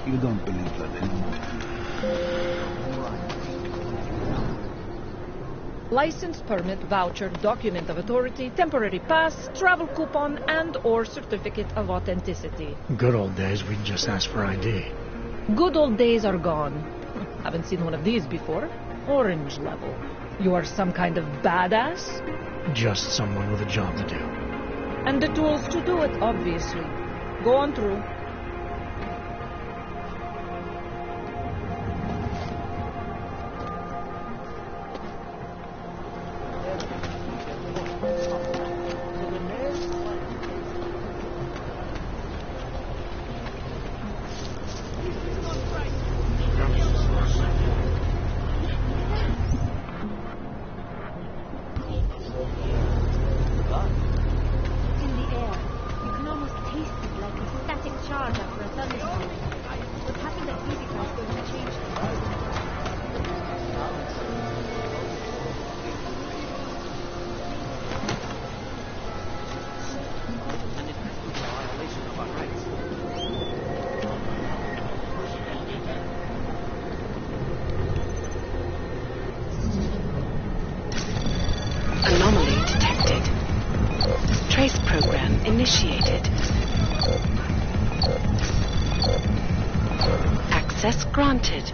You don't believe that anymore. License, permit, voucher, document of authority, temporary pass, travel coupon, and/or certificate of authenticity. Good old days, we'd just ask for ID. Good old days are gone. Haven't seen one of these before. Orange level. You are some kind of badass? Just someone with a job to do. And the tools to do it, obviously. Go on through. Anomaly detected. Trace program initiated. Access granted.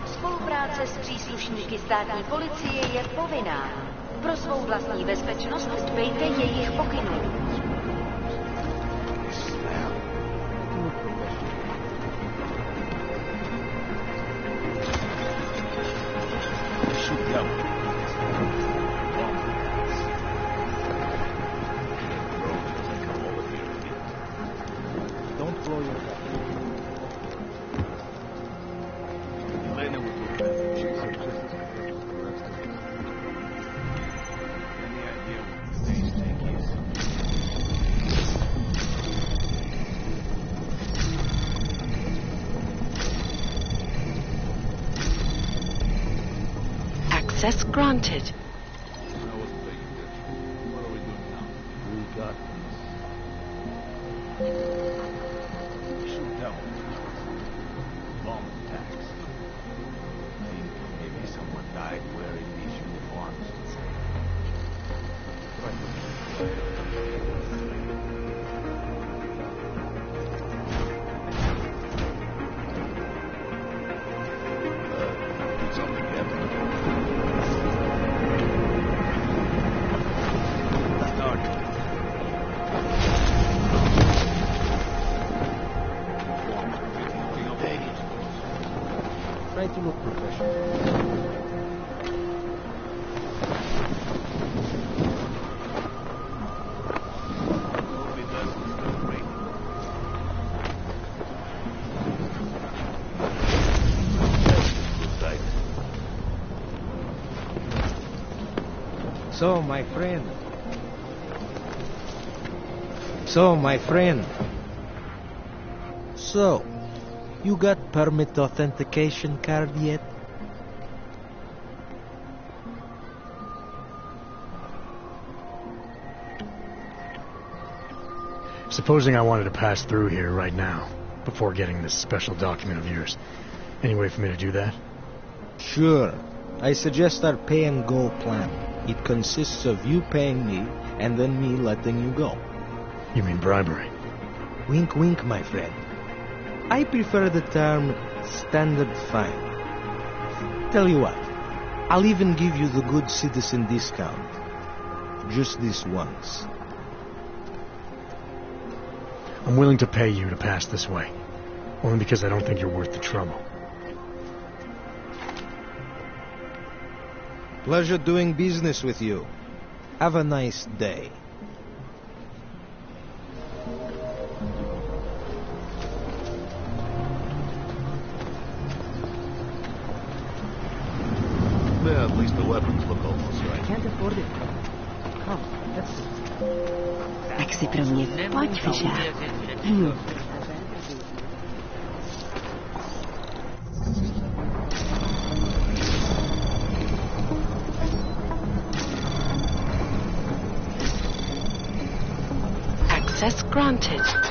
Spolupráce s příslušníky státní policie je povinná. Pro svou vlastní bezpečnost dbejte jejich pokynů. Access granted. What are we doing now? We got this. Shoot down. Bomb attacks. Maybe someone died wearing these uniforms. Something happened. Try to look professional. Nobody does this stuff right. Suicide. So, my friend. So, you got permit authentication card yet? Supposing I wanted to pass through here right now, before getting this special document of yours. Any way for me to do that? Sure. I suggest our pay-and-go plan. It consists of you paying me, and then me letting you go. You mean bribery? Wink, wink, my friend. I prefer the term standard fine. Tell you what, I'll even give you the good citizen discount. Just this once. I'm willing to pay you to pass this way. Only because I don't think you're worth the trouble. Pleasure doing business with you. Have a nice day. Well, at least the weapons look almost right. Can't afford it. Come, let's see. Tak si pro mě pojď, Fisher. Access granted.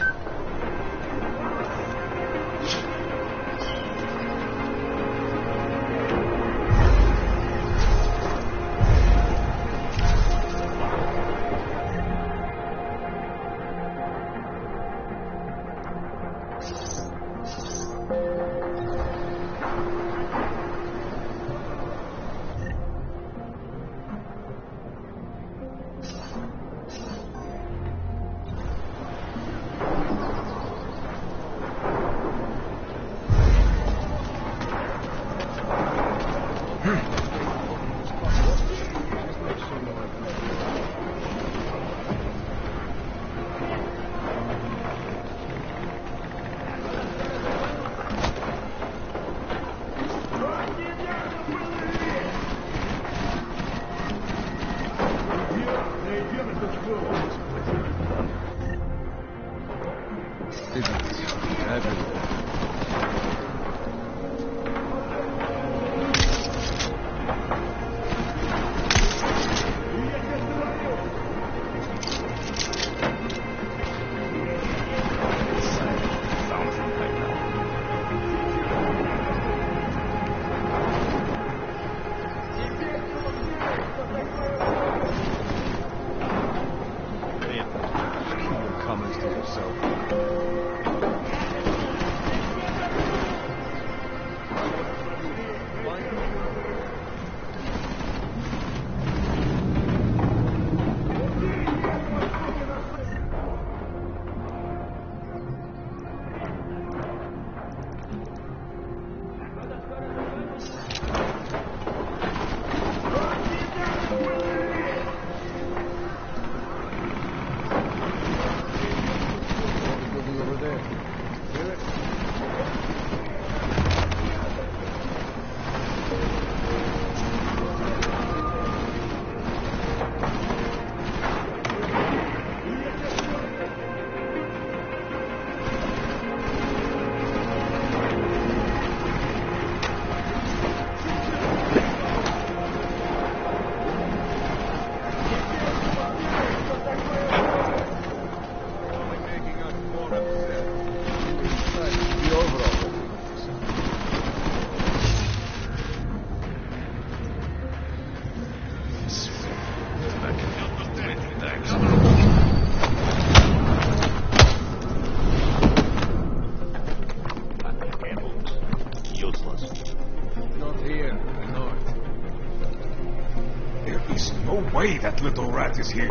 way that little rat is here.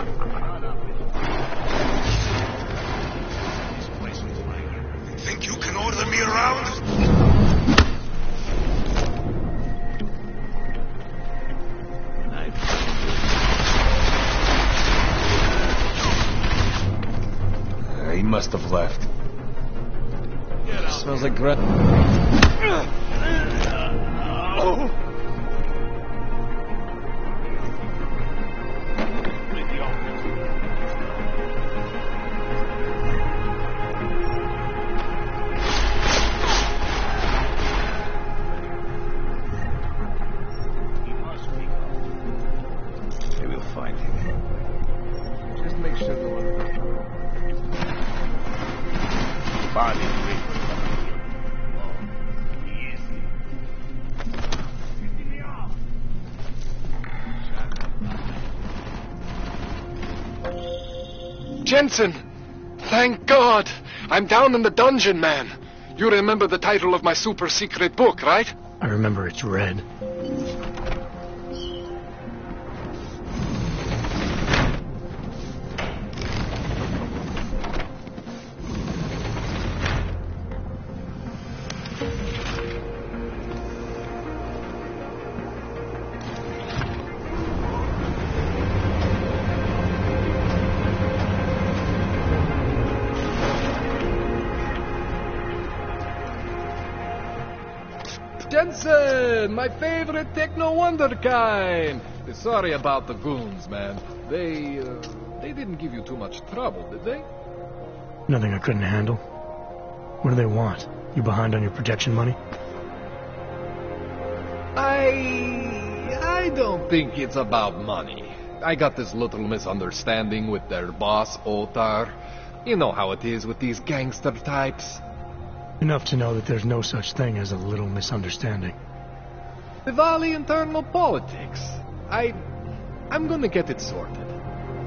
Think you can order me around? a grand... Maybe we'll find him. Just make sure to look. Body free. Jensen! Thank God! I'm down in the dungeon, man. You remember the title of my super secret book, right? I remember it's red. Jensen, my favorite techno wonderkind. Sorry about the goons, man. They didn't give you too much trouble, did they? Nothing I couldn't handle. What do they want? You behind on your protection money? I don't think it's about money. I got this little misunderstanding with their boss, Otar. You know how it is with these gangster types. Enough to know that there's no such thing as a little misunderstanding. Diwali internal politics. I'm gonna get it sorted.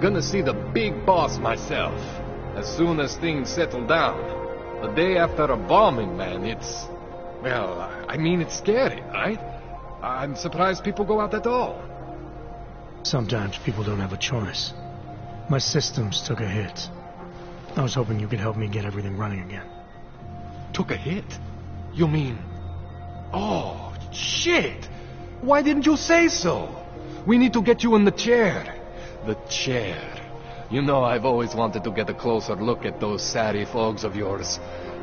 Gonna see the big boss myself. As soon as things settle down. The day after a bombing, man, it's... Well, I mean, it's scary, right? I'm surprised people go out at all. Sometimes people don't have a choice. My systems took a hit. I was hoping you could help me get everything running again. Took a hit? You mean... Oh, shit! Why didn't you say so? We need to get you in the chair. The chair. You know, I've always wanted to get a closer look at those satty folks of yours.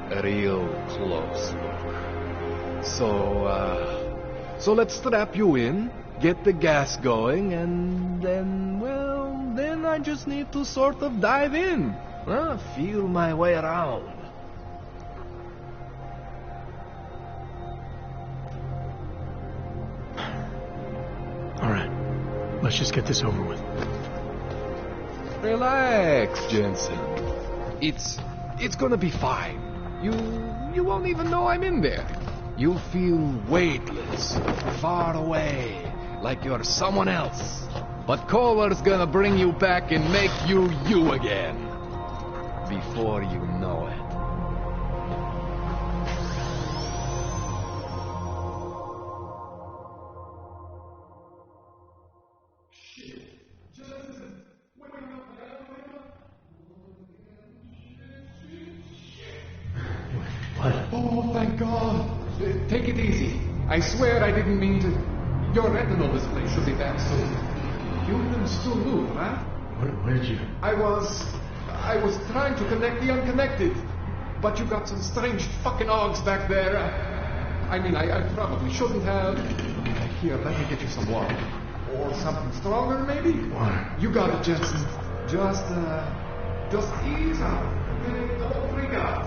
A real close look. So let's strap you in, get the gas going, and then, well, then I just need to sort of dive in. Feel my way around. All right, let's just get this over with. Relax, Jensen. It's gonna be fine. You won't even know I'm in there. You'll feel weightless, far away, like you're someone else. But Kohler's gonna bring you back and make you you again. Before you know it. Oh, thank God. Take it easy. I swear I didn't mean to... Your retinal display should be back soon. You can still move, huh? Where did you... I was trying to connect the unconnected. But you got some strange fucking ogs back there. I probably shouldn't have. Here, let me get you some water. Or something stronger, maybe? Water. You got it, Jensen. Just ease out. Okay? Don't freak out.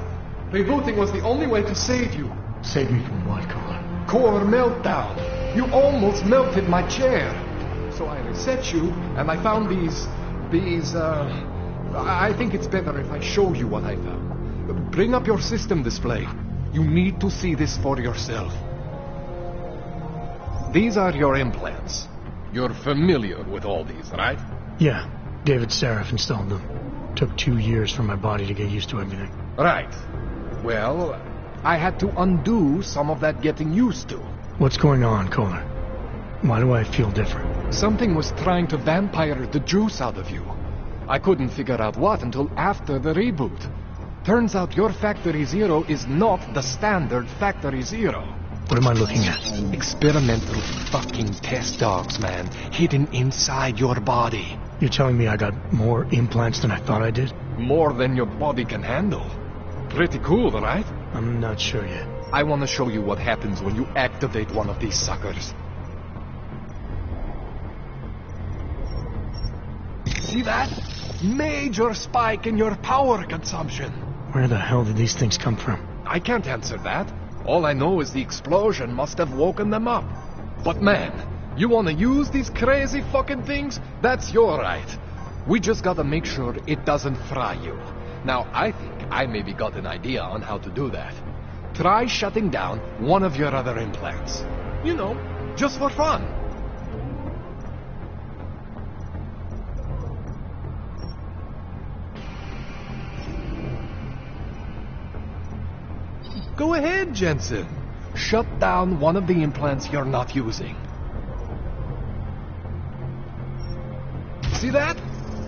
Rebooting was the only way to save you. Save me from what, Kohler? Core meltdown. You almost melted my chair. So I reset you, and I found these... I think it's better if I show you what I found. Bring up your system display. You need to see this for yourself. These are your implants. You're familiar with all these, right? Yeah, David Seraph installed them. Took 2 years for my body to get used to everything. Right. Well, I had to undo some of that getting used to. What's going on, Kohler? Why do I feel different? Something was trying to vampire the juice out of you. I couldn't figure out what until after the reboot. Turns out your Factory Zero is not the standard Factory Zero. What am I looking at? Experimental fucking test dogs, man. Hidden inside your body. You're telling me I got more implants than I thought I did? More than your body can handle. Pretty cool, right? I'm not sure yet. I want to show you what happens when you activate one of these suckers. See that? Major spike in your power consumption. Where the hell did these things come from? I can't answer that. All I know is the explosion must have woken them up. But man, you want to use these crazy fucking things? That's your right. We just gotta make sure it doesn't fry you. Now, I think I maybe got an idea on how to do that. Try shutting down one of your other implants. You know, just for fun. Go ahead, Jensen. Shut down one of the implants you're not using. See that?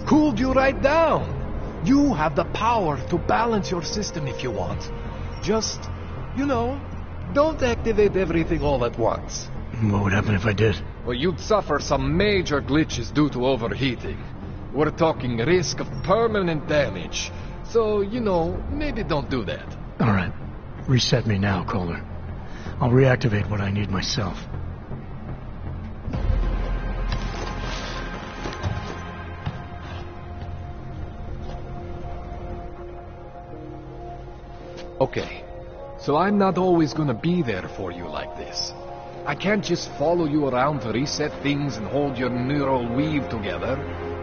Cooled you right down. You have the power to balance your system if you want. Just, you know, don't activate everything all at once. What would happen if I did? Well, you'd suffer some major glitches due to overheating. We're talking risk of permanent damage. So, you know, maybe don't do that. All right. Reset me now, Kohler. I'll reactivate what I need myself. Okay, so I'm not always gonna be there for you like this. I can't just follow you around to reset things and hold your neural weave together.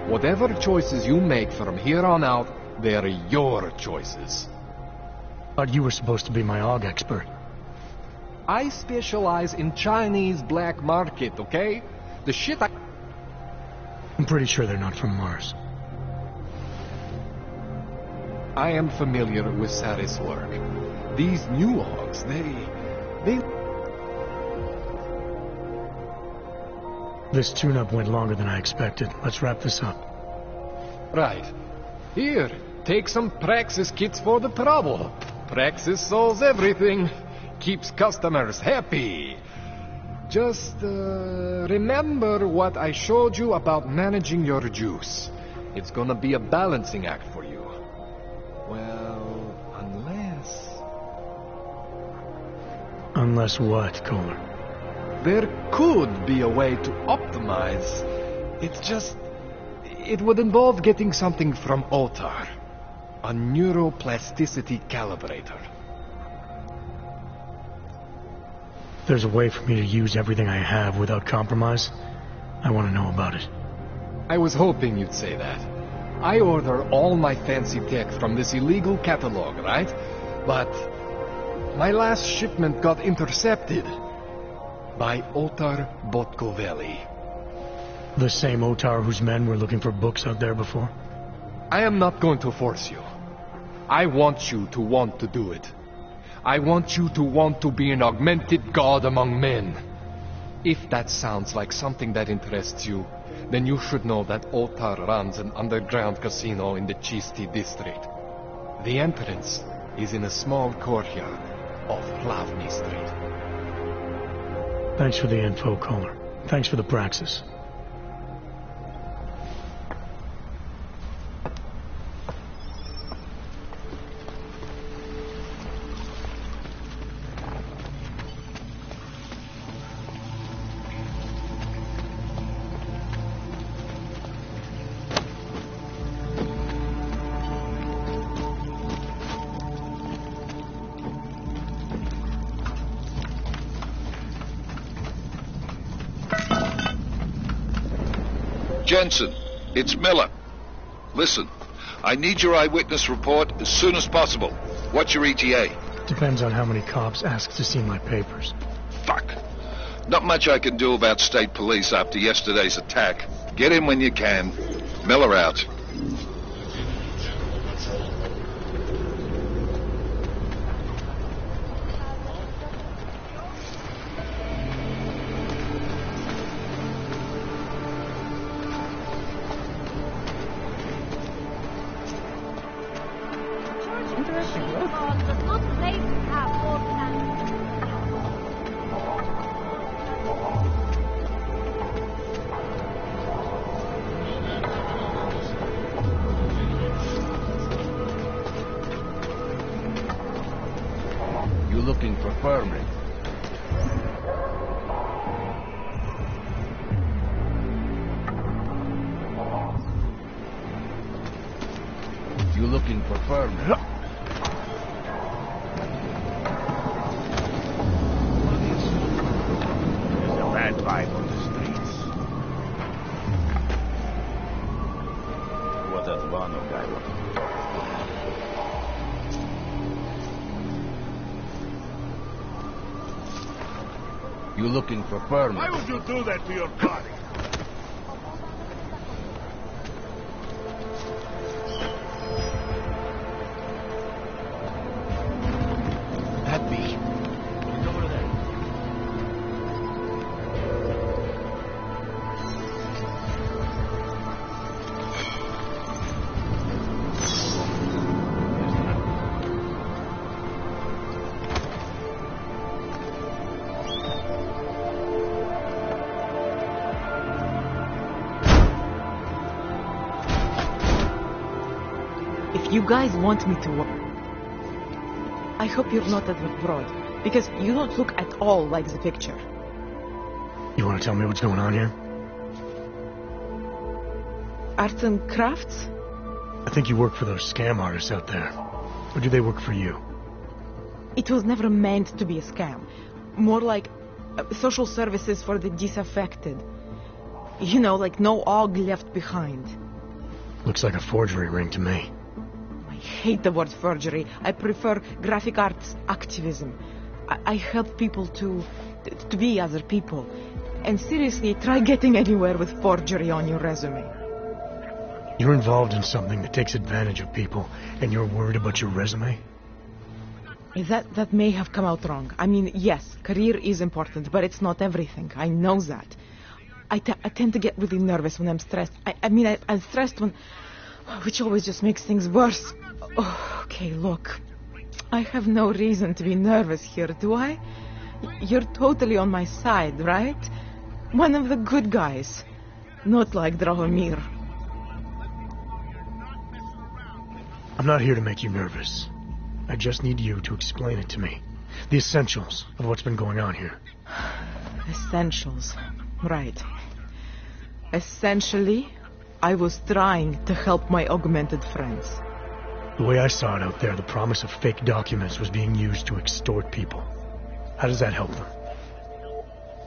Whatever choices you make from here on out, they're your choices. Thought you were supposed to be my AUG expert. I specialize in Chinese black market, okay? The shit I'm pretty sure they're not from Mars. I am familiar with Saris' work. These new AUGs, they... This tune-up went longer than I expected. Let's wrap this up. Right. Here, take some Praxis kits for the trouble. Praxis solves everything. Keeps customers happy. Just, remember what I showed you about managing your juice. It's gonna be a balancing act for you. Well, unless... Unless what, Kohler? There could be a way to optimize. It's just... It would involve getting something from Otar. A neuroplasticity calibrator. There's a way for me to use everything I have without compromise. I want to know about it. I was hoping you'd say that. I order all my fancy tech from this illegal catalog, right? But my last shipment got intercepted by Otar Botkoveli. The same Otar whose men were looking for books out there before? I am not going to force you. I want you to want to do it. I want you to want to be an augmented god among men. If that sounds like something that interests you, then you should know that Otar runs an underground casino in the Chisti district. The entrance is in a small courtyard off Hlavny Street. Thanks for the info, Kohler. Thanks for the praxis. Jensen, it's Miller. Listen, I need your eyewitness report as soon as possible. What's your ETA? Depends on how many cops ask to see my papers. Fuck. Not much I can do about state police after yesterday's attack. Get in when you can. Miller out. permit? You looking for permit? There's a bad vibe on the streets. What that Vano guy wants to talk about. You looking for permit? Why would you do that to your body? If you guys want me to work, I hope you're not abroad, because you don't look at all like the picture. You want to tell me what's going on here? Arts and crafts? I think you work for those scam artists out there. Or do they work for you? It was never meant to be a scam. More like social services for the disaffected. You know, like no og left behind. Looks like a forgery ring to me. I hate the word forgery. I prefer graphic arts activism. I help people to be other people. And seriously, try getting anywhere with forgery on your resume. You're involved in something that takes advantage of people, and you're worried about your resume? That may have come out wrong. I mean, yes, career is important, but it's not everything. I know that. I tend to get really nervous when I'm stressed. I'm stressed when... which always just makes things worse. Oh, okay, look. I have no reason to be nervous here, do I? You're totally on my side, right? One of the good guys. Not like Drahomir. I'm not here to make you nervous. I just need you to explain it to me. The essentials of what's been going on here. Essentials. Right. Essentially, I was trying to help my augmented friends. The way I saw it out there, the promise of fake documents was being used to extort people. How does that help them?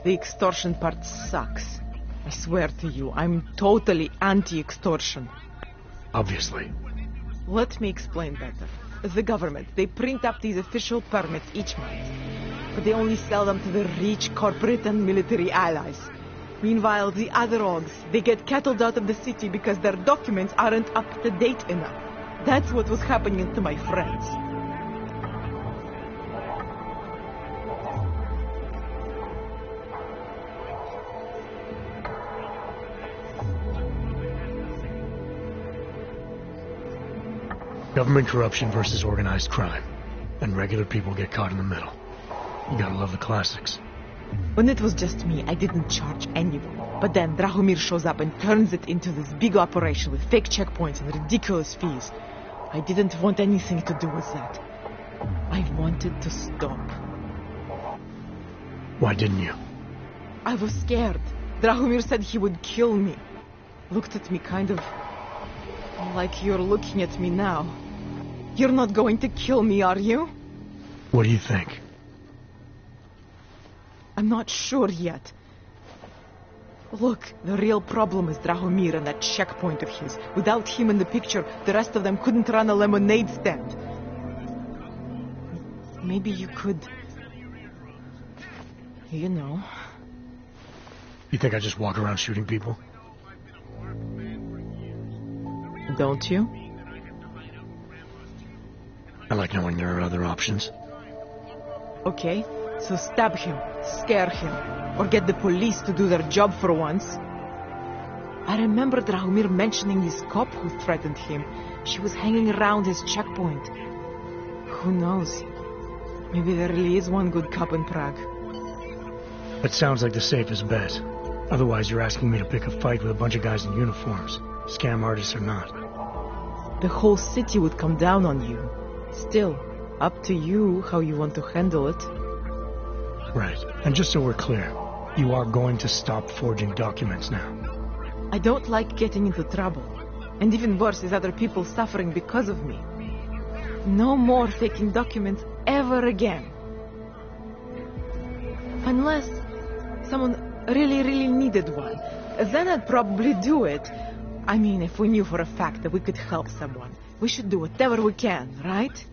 The extortion part sucks. I swear to you, I'm totally anti-extortion. Obviously. Let me explain better. The government, they print up these official permits each month. But they only sell them to the rich corporate and military allies. Meanwhile, the other orgs, they get cattled out of the city because their documents aren't up to date enough. That's what was happening to my friends. Government corruption versus organized crime. And regular people get caught in the middle. You gotta love the classics. When it was just me, I didn't charge anyone. But then Drahomir shows up and turns it into this big operation with fake checkpoints and ridiculous fees. I didn't want anything to do with that. I wanted to stop. Why didn't you? I was scared. Drahomir said he would kill me. Looked at me kind of like you're looking at me now. You're not going to kill me, are you? What do you think? I'm not sure yet. Look, the real problem is Drahomir and that checkpoint of his. Without him in the picture, the rest of them couldn't run a lemonade stand. Maybe you could... You know... You think I just walk around shooting people? Don't you? I like knowing there are other options. Okay, so stab him, scare him, or get the police to do their job for once. I remember Drahomir mentioning this cop who threatened him. She was hanging around his checkpoint. Who knows? Maybe there really is one good cop in Prague. That sounds like the safest bet. Otherwise, you're asking me to pick a fight with a bunch of guys in uniforms. Scam artists or not. The whole city would come down on you. Still, up to you how you want to handle it. Right. And just so we're clear, you are going to stop forging documents now. I don't like getting into trouble. And even worse is other people suffering because of me. No more faking documents ever again. Unless someone really needed one. Then I'd probably do it. I mean, if we knew for a fact that we could help someone, we should do whatever we can, right?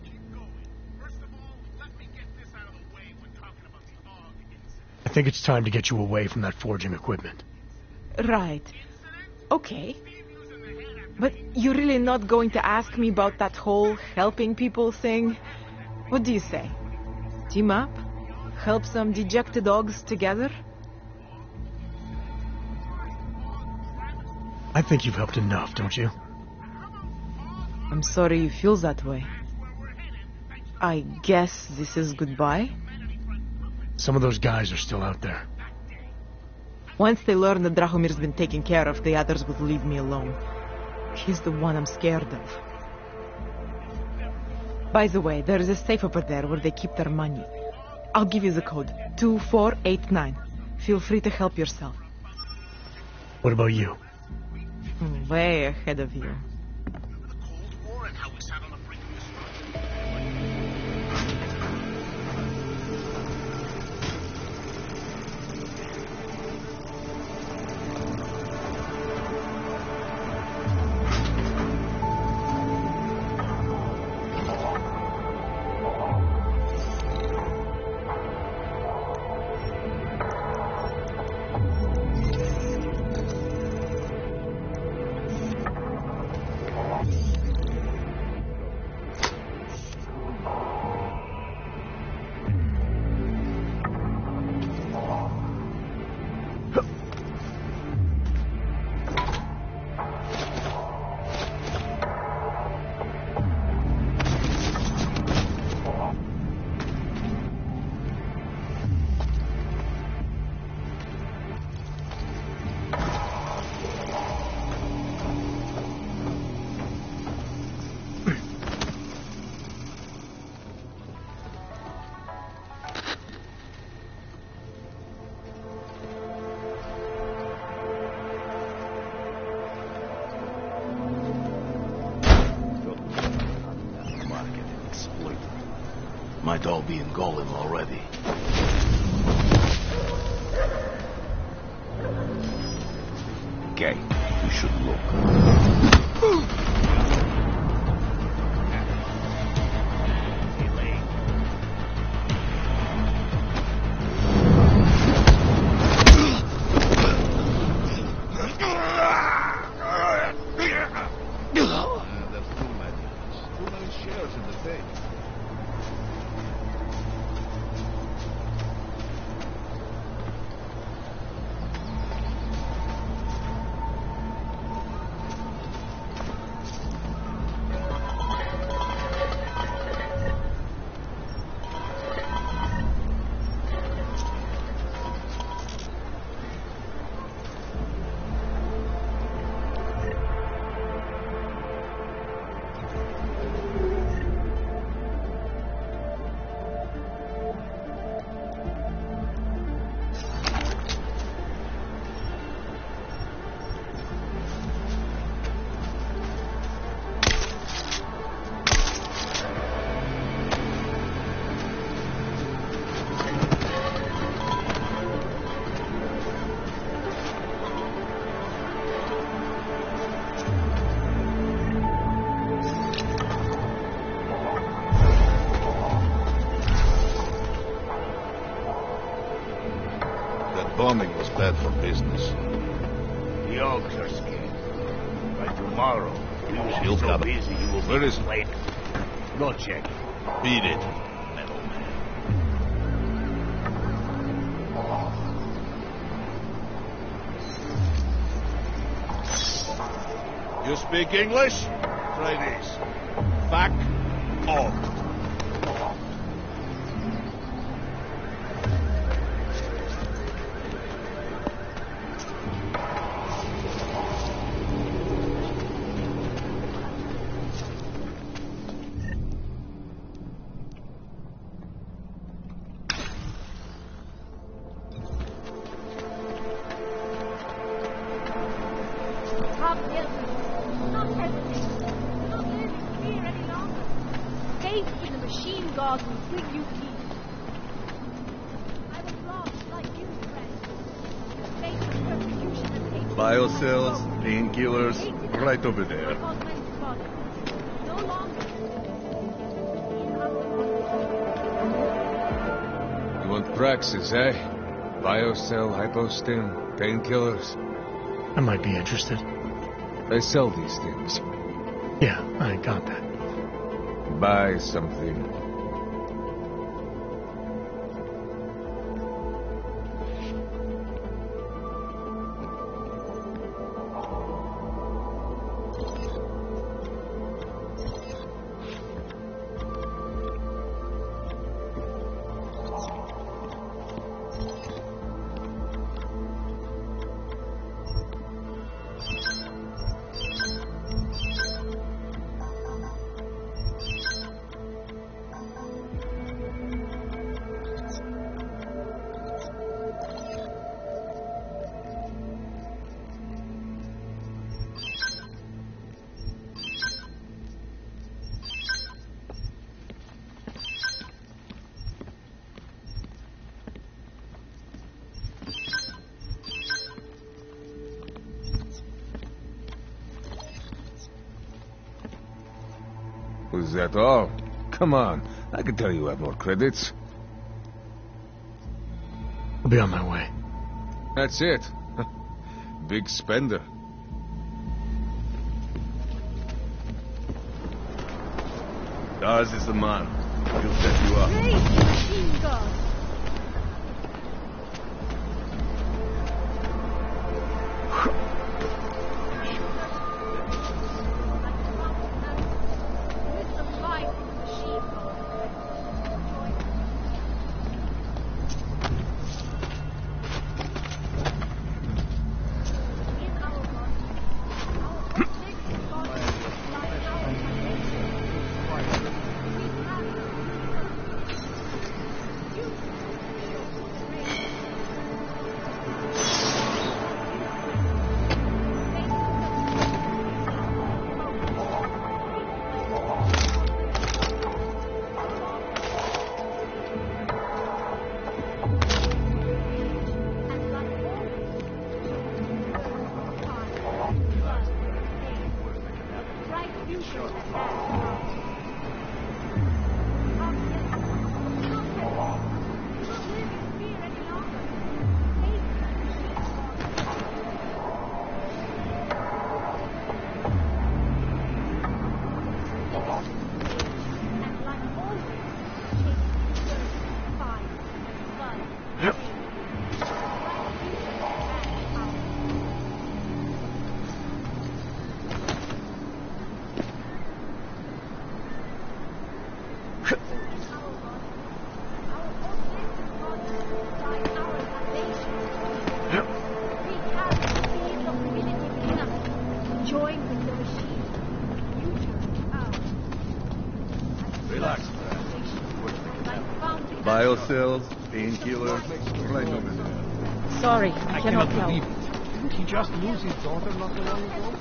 I think it's time to get you away from that forging equipment. Right. Okay. But you're really not going to ask me about that whole helping people thing? What do you say? Team up? Help some dejected dogs together? I think you've helped enough, don't you? I'm sorry you feel that way. I guess this is goodbye? Some of those guys are still out there. Once they learn that Drahomir's been taken care of, the others will leave me alone. He's the one I'm scared of. By the way, there is a safe over there where they keep their money. I'll give you the code. 2489. Feel free to help yourself. What about you? Way ahead of you. Might all be in Golem already. Okay, we should look. That's too many. Too many shares in the thing. Bombing was bad for business. The Oaks are scared. By tomorrow, we will She'll be so cover. busy you will Where be is it? late. Go check. Beat it, metal man. You speak English? Try this. Back off. dog will bring you peace. I was lost like you, friend. The face of persecution and hatred. Biocells, painkillers, right over there. No longer. You want Praxis, eh? Biocell, hypostim, painkillers. I might be interested. They sell these things. Yeah, I got that. Buy something. Was that all? Come on, I can tell you have more credits. I'll be on my way. That's it. Big spender. Dawes is the man. He'll set you up. Praise the machine god. Biocells, painkillers, right over there. Sorry, I cannot help. believe it. Didn't he just lose his daughter not so long ago?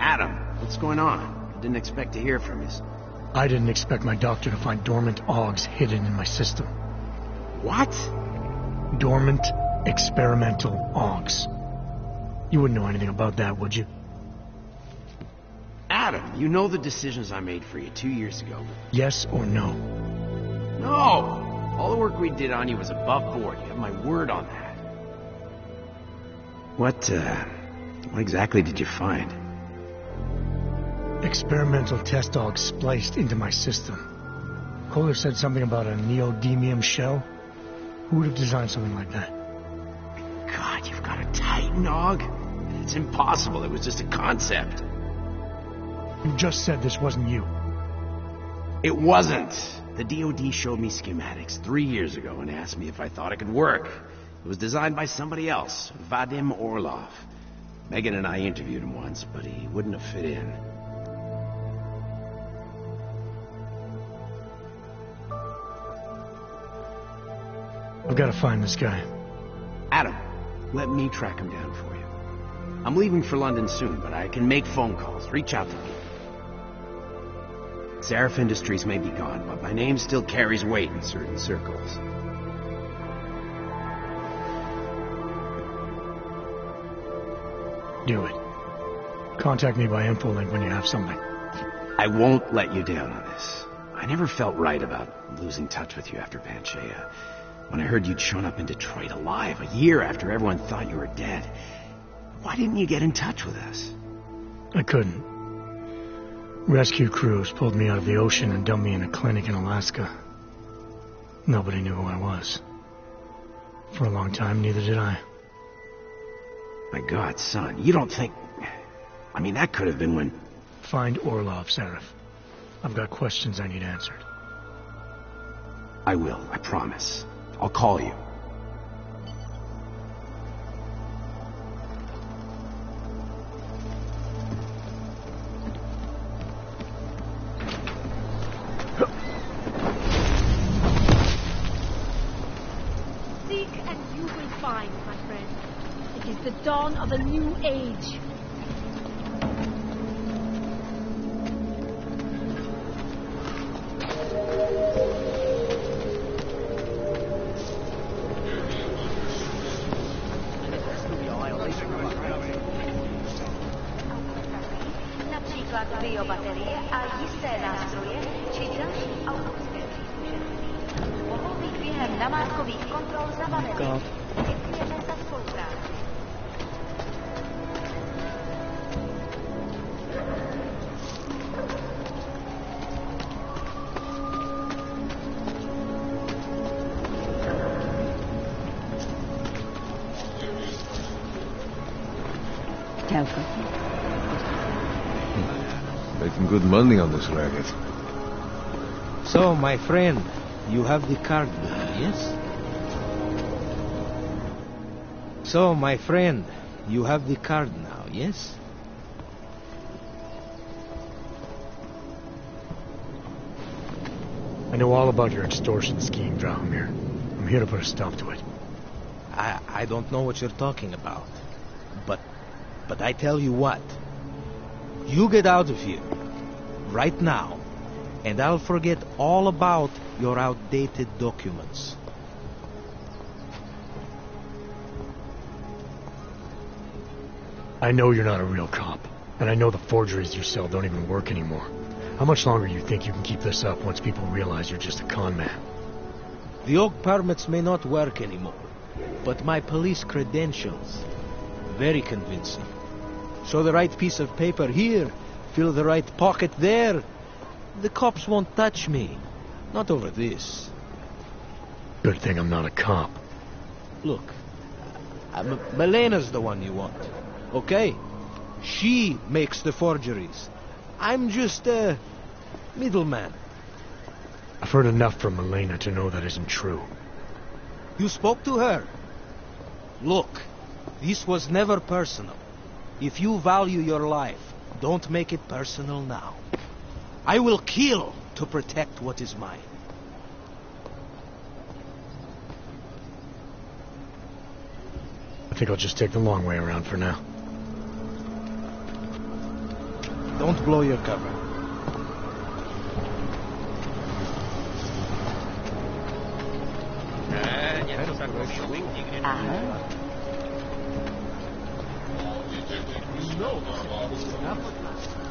Adam, what's going on? I didn't expect to hear from you. I didn't expect my doctor to find dormant augs hidden in my system. What? Dormant experimental augs. You wouldn't know anything about that, would you? Adam, you know the decisions I made for you 2 years ago. Yes or no? No! All the work we did on you was above board. You have my word on that. What exactly did you find? Experimental test augs spliced into my system. Kohler said something about a neodymium shell. Who would have designed something like that? God, you've got a Titan aug? It's impossible. It was just a concept. You just said this wasn't you. It wasn't. The DOD showed me schematics 3 years ago and asked me if I thought it could work. It was designed by somebody else, Vadim Orlov. Megan and I interviewed him once, but he wouldn't have fit in. I've got to find this guy. Adam, let me track him down for you. I'm leaving for London soon, but I can make phone calls. Reach out to me. Seraph Industries may be gone, but my name still carries weight in certain circles. Do it. Contact me by infolink when you have something. I won't let you down on this. I never felt right about losing touch with you after Panchaea. When I heard you'd shown up in Detroit alive, a year after everyone thought you were dead. Why didn't you get in touch with us? I couldn't. Rescue crews pulled me out of the ocean and dumped me in a clinic in Alaska. Nobody knew who I was. For a long time, neither did I. My God, son, you don't think... I mean, that could have been when... Find Orlov, Seraph. I've got questions I need answered. I will, I promise. I'll call you. Seek and you will find, my friend. It is the dawn of a new age. Například biobaterie a jisté nástroje či další autorské příslušenství mohou být během namátkových kontrol zabaveny. Děkujeme za spolupráci. Making good money on this racket. So, my friend, you have the card now, yes? So, my friend, you have the card now, yes? I know all about your extortion scheme, Drahomir. I'm here to put a stop to it. I don't know what you're talking about. But I tell you what. You get out of here. Right now. And I'll forget all about your outdated documents. I know you're not a real cop. And I know the forgeries you sell don't even work anymore. How much longer do you think you can keep this up once people realize you're just a con man? The oak permits may not work anymore. But my police credentials, very convincing. Show the right piece of paper here, fill the right pocket there. The cops won't touch me. Not over this. Good thing I'm not a cop. Look, Melena's the one you want, okay? She makes the forgeries. I'm just a middleman. I've heard enough from Milena to know that isn't true. You spoke to her? Look, this was never personal. If you value your life, don't make it personal now. I will kill to protect what is mine. I think I'll just take the long way around for now. Don't blow your cover.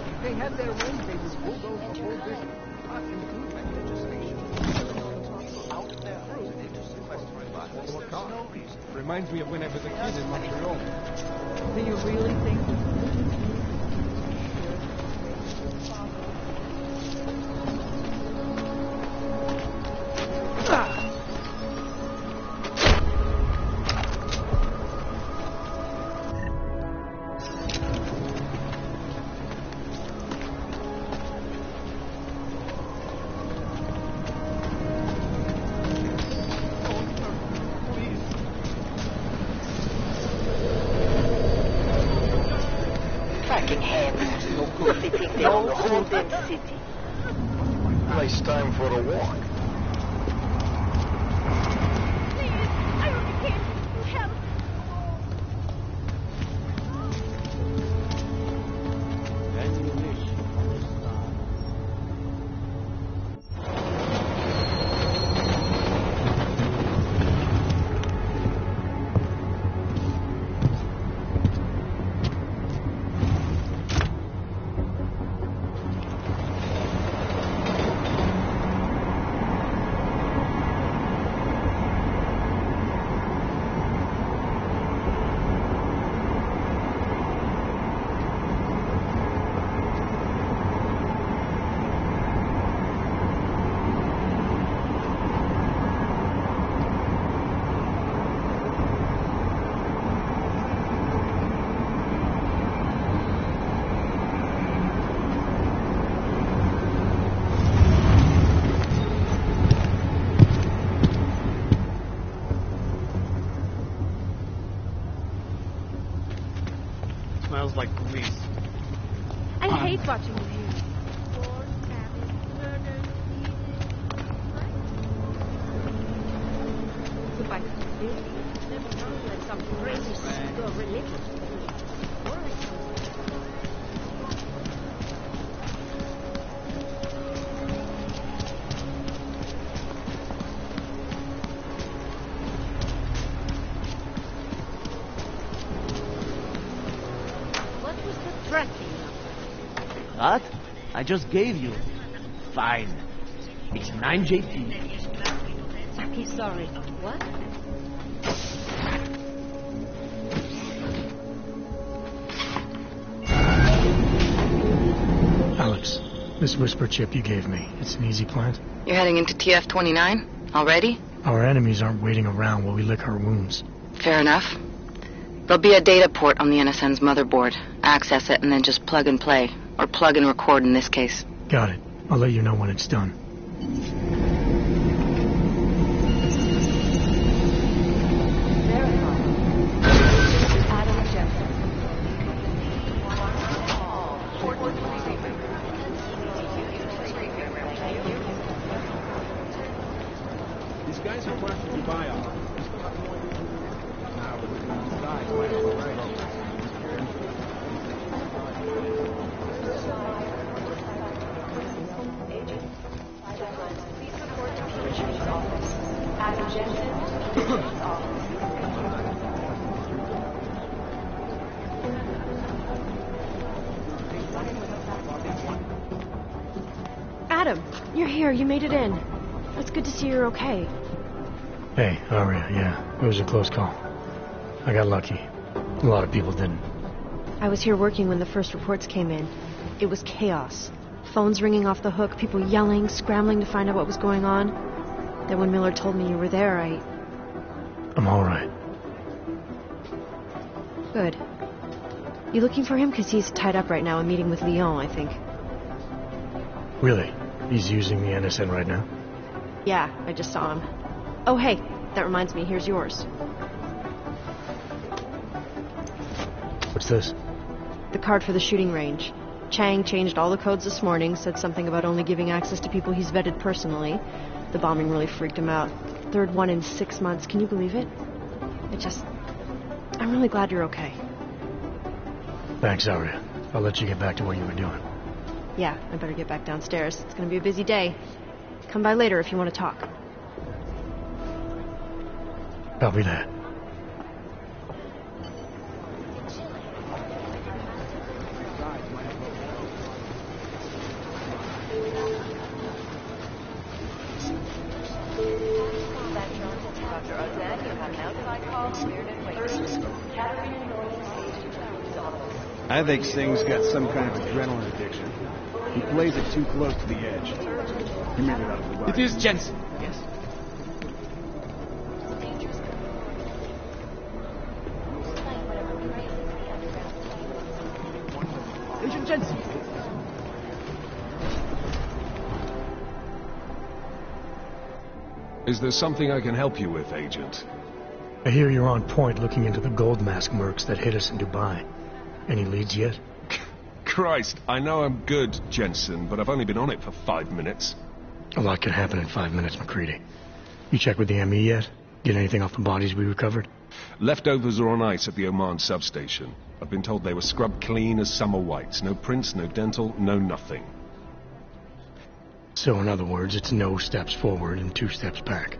If they had their way, they would bulldoze the whole business. Not include legislation. Out there. Reminds me of when I was a kid in Montreal. Do you really think... fucking hands. Sitting there on the whole damn city. Nice time for a walk. I only came to help. Smells like police. I hate watching the news. War, famine, murder, Goodbye. Never know when some crazy pseudo religion. What was the threat? What? I just gave you. Fine. It's 9 JT. Okay, sorry. What? Alex, this whisper chip you gave me, it's an easy plant? You're heading into TF-29? Already? Our enemies aren't waiting around while we lick our wounds. Fair enough. There'll be a data port on the NSN's motherboard. Access it and then just plug and play. Or plug and record in this case. Got it. I'll let you know when it's done. These guys are questioning Dubai off. Now, the guys might have a right. Adam, you're here. You made it in. It's good to see you're okay. Hey, Aria, yeah, it was a close call. I got lucky. A lot of people didn't. I was here working when the first reports came in. It was chaos. Phones ringing off the hook, people yelling, scrambling to find out what was going on. Then when Miller told me you were there, I'm all right. Good. You looking for him? Because he's tied up right now, a meeting with Lyon, I think. Really? He's using the NSN right now? Yeah, I just saw him. Oh, hey, that reminds me, here's yours. What's this? The card for the shooting range. Chang changed all the codes this morning, said something about only giving access to people he's vetted personally. The bombing really freaked him out. Third one in 6 months, can you believe it? I'm really glad you're okay. Thanks, Aria. I'll let you get back to what you were doing. Yeah, I better get back downstairs. It's gonna be a busy day. Come by later if you want to talk. Copy that. I think Singh's got some kind of adrenaline addiction. He plays it too close to the edge. He made it out of the box. It is Jensen. Yes. Agent Jensen. Is there something I can help you with, Agent? I hear you're on point looking into the gold mask mercs that hit us in Dubai. Any leads yet? Christ, I know I'm good, Jensen, but I've only been on it for 5 minutes. A lot could happen in 5 minutes, McCready. You check with the ME yet? Get anything off the bodies we recovered? Leftovers are on ice at the Oman substation. I've been told they were scrubbed clean as summer whites. No prints, no dental, no nothing. So in other words, it's no steps forward and 2 steps back.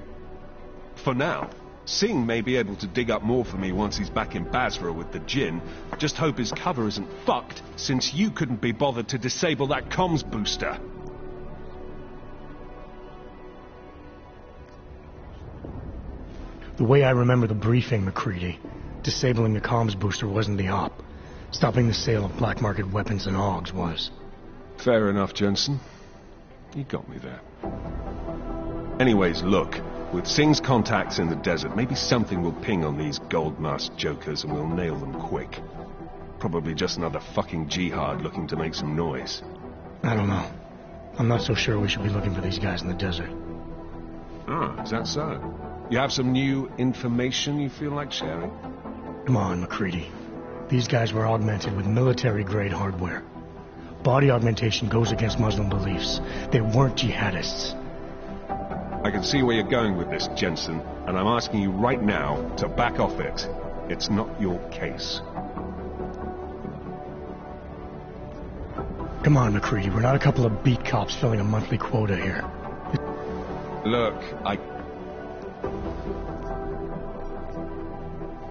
For now. Singh may be able to dig up more for me once he's back in Basra with the Jinn. Just hope his cover isn't fucked, since you couldn't be bothered to disable that comms booster. The way I remember the briefing, McCready, disabling the comms booster wasn't the op. Stopping the sale of black market weapons and AUGs was. Fair enough, Jensen. You got me there. Anyways, look. With Singh's contacts in the desert, maybe something will ping on these gold-masked jokers and we'll nail them quick. Probably just another fucking jihad looking to make some noise. I don't know. I'm not so sure we should be looking for these guys in the desert. Ah, is that so? You have some new information you feel like sharing? Come on, McCready. These guys were augmented with military-grade hardware. Body augmentation goes against Muslim beliefs. They weren't jihadists. I can see where you're going with this, Jensen, and I'm asking you right now to back off it. It's not your case. Come on, McCready. We're not a couple of beat cops filling a monthly quota here. Look,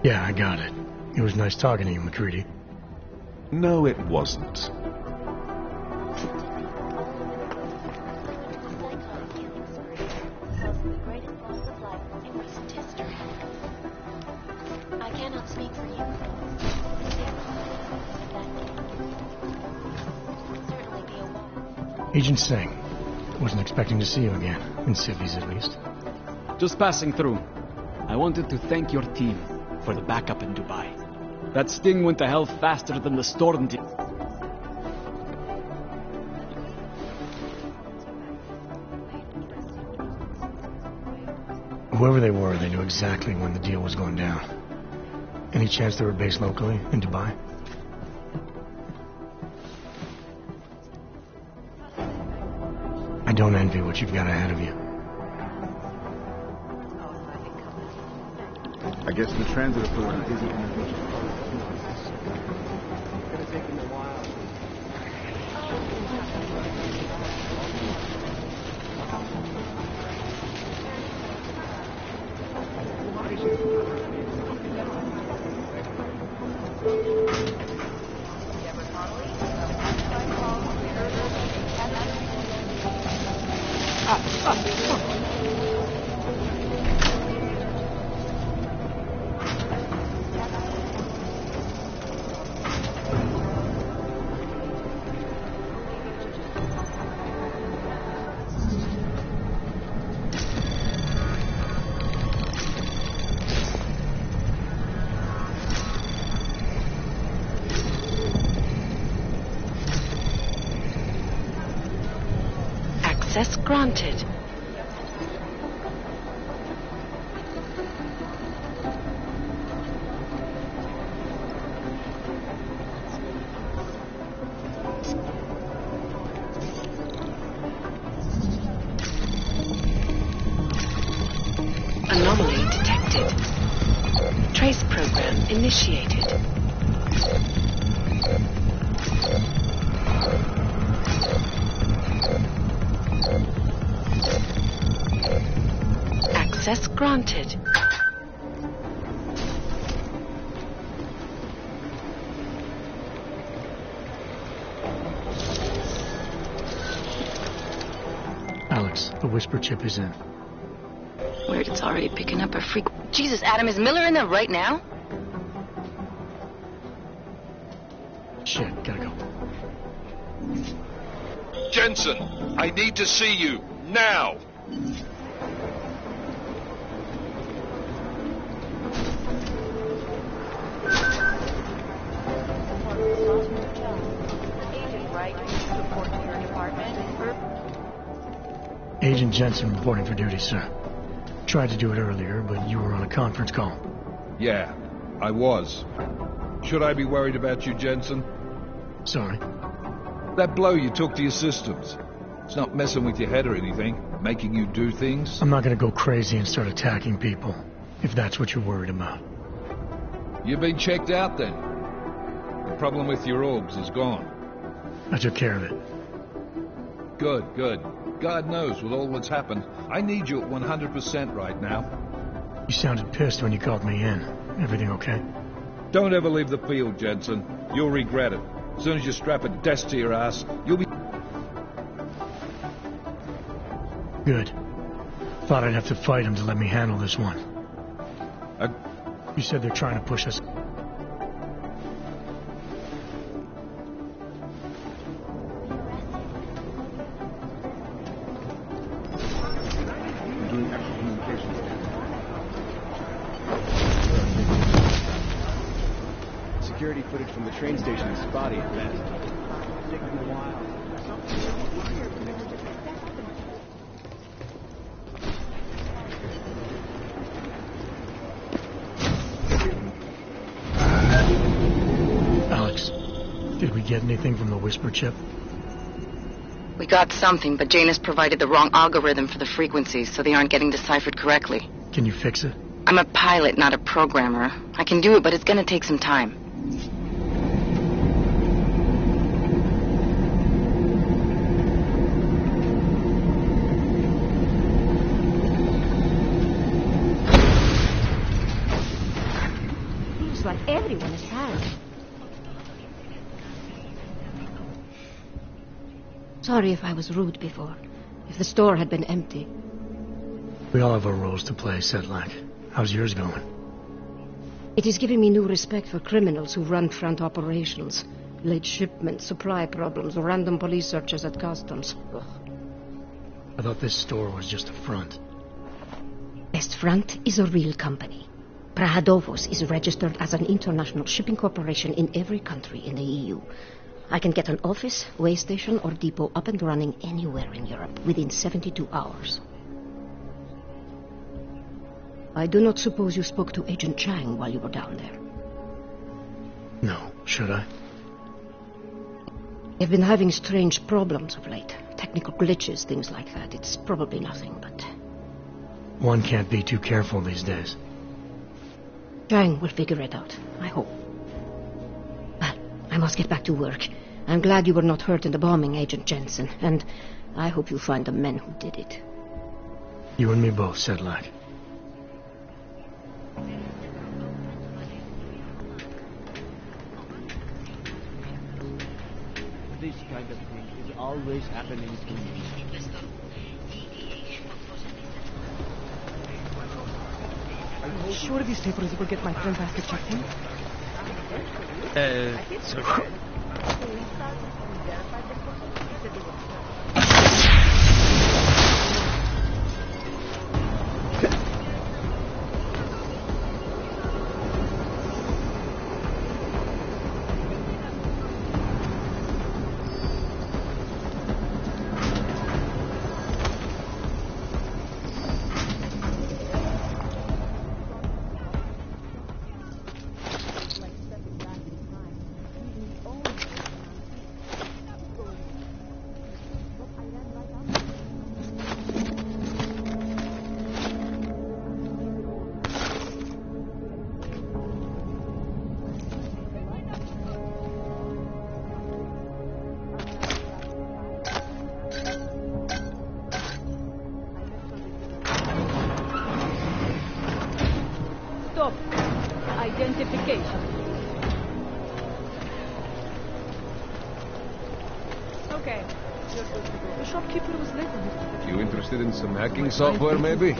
Yeah, I got it. It was nice talking to you, McCready. No, it wasn't. I cannot speak for you. Certainly be a while. Agent Singh. Wasn't expecting to see you again. In civvies, at least. Just passing through. I wanted to thank your team for the backup in Dubai. That sting went to hell faster than the storm did. Whoever they were, they knew exactly when the deal was going down. Any chance they were based locally, in Dubai? I don't envy what you've got ahead of you. I guess the transit authority isn't... Access granted. Anomaly detected. Trace program initiated. Access granted. Alex, the whisper chip is in. Weird, it's already picking up a freak. Jesus, Adam, is Miller in there right now? Shit, gotta go. Jensen, I need to see you, now! Agent Jensen reporting for duty, sir. Tried to do it earlier, but you were on a conference call. Yeah, I was. Should I be worried about you, Jensen? Sorry. That blow you took to your systems. It's not messing with your head or anything, making you do things. I'm not gonna go crazy and start attacking people, if that's what you're worried about. You've been checked out then. The problem with your orbs is gone. I took care of it. Good, good. God knows with all that's happened, I need you at 100% right now. You sounded pissed when you called me in. Everything okay? Don't ever leave the field, Jensen. You'll regret it. As soon as you strap a desk to your ass, you'll be... Good. Thought I'd have to fight him to let me handle this one. You said they're trying to push us. Security footage from the train station is spotty at best. It's taking a while. Alex, did we get anything from the Whisper chip? We got something, but Janus provided the wrong algorithm for the frequencies, so they aren't getting deciphered correctly. Can you fix it? I'm a pilot, not a programmer. I can do it, but it's gonna take some time. Seems like everyone is sad. Sorry if I was rude before. If the store had been empty. We all have our roles to play, Sedlak. How's yours going? It is giving me new respect for criminals who run front operations. Late shipments, supply problems, random police searches at customs. Ugh. I thought this store was just a front. Best Front is a real company. Prahadovos is registered as an international shipping corporation in every country in the EU. I can get an office, way station, or depot up and running anywhere in Europe within 72 hours. I do not suppose you spoke to Agent Chang while you were down there. No, should I? They've been having strange problems of late. Technical glitches, things like that. It's probably nothing, but... One can't be too careful these days. Chang will figure it out, I hope. Well, I must get back to work. I'm glad you were not hurt in the bombing, Agent Jensen, and I hope you find the men who did it. You and me both, Sedlak. This kind of thing is always happening to me. Are you sure these papers will get my friend basket checked in? Stop. Identification. Okay. The shopkeeper was late on his... You interested in some hacking software, maybe?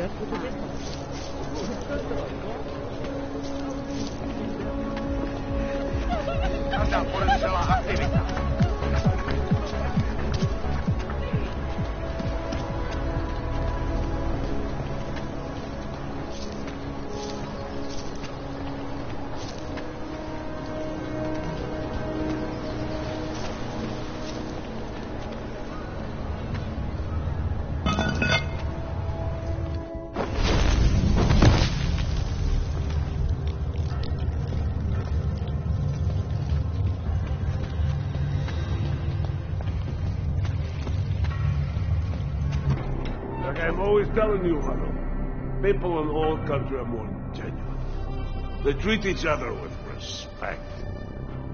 I'm always telling you, Vano. People in old country are more genuine. They treat each other with respect.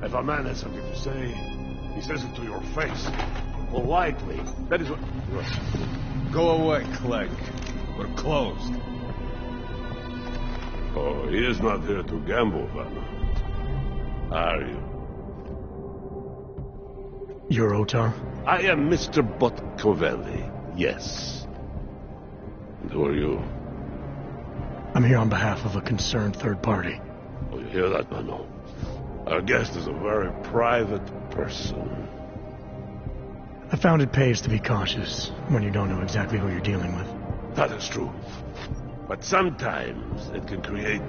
If a man has something to say, he says it to your face. Politely. That is what... Go away, Clegg. We're closed. Oh, he is not here to gamble, Vano. Are you? You're Otar? I am Mr. Botcovelli, yes. And who are you? I'm here on behalf of a concerned third party. Oh, you hear that, Vano? Our guest is a very private person. I found it pays to be cautious when you don't know exactly who you're dealing with. That is true. But sometimes it can create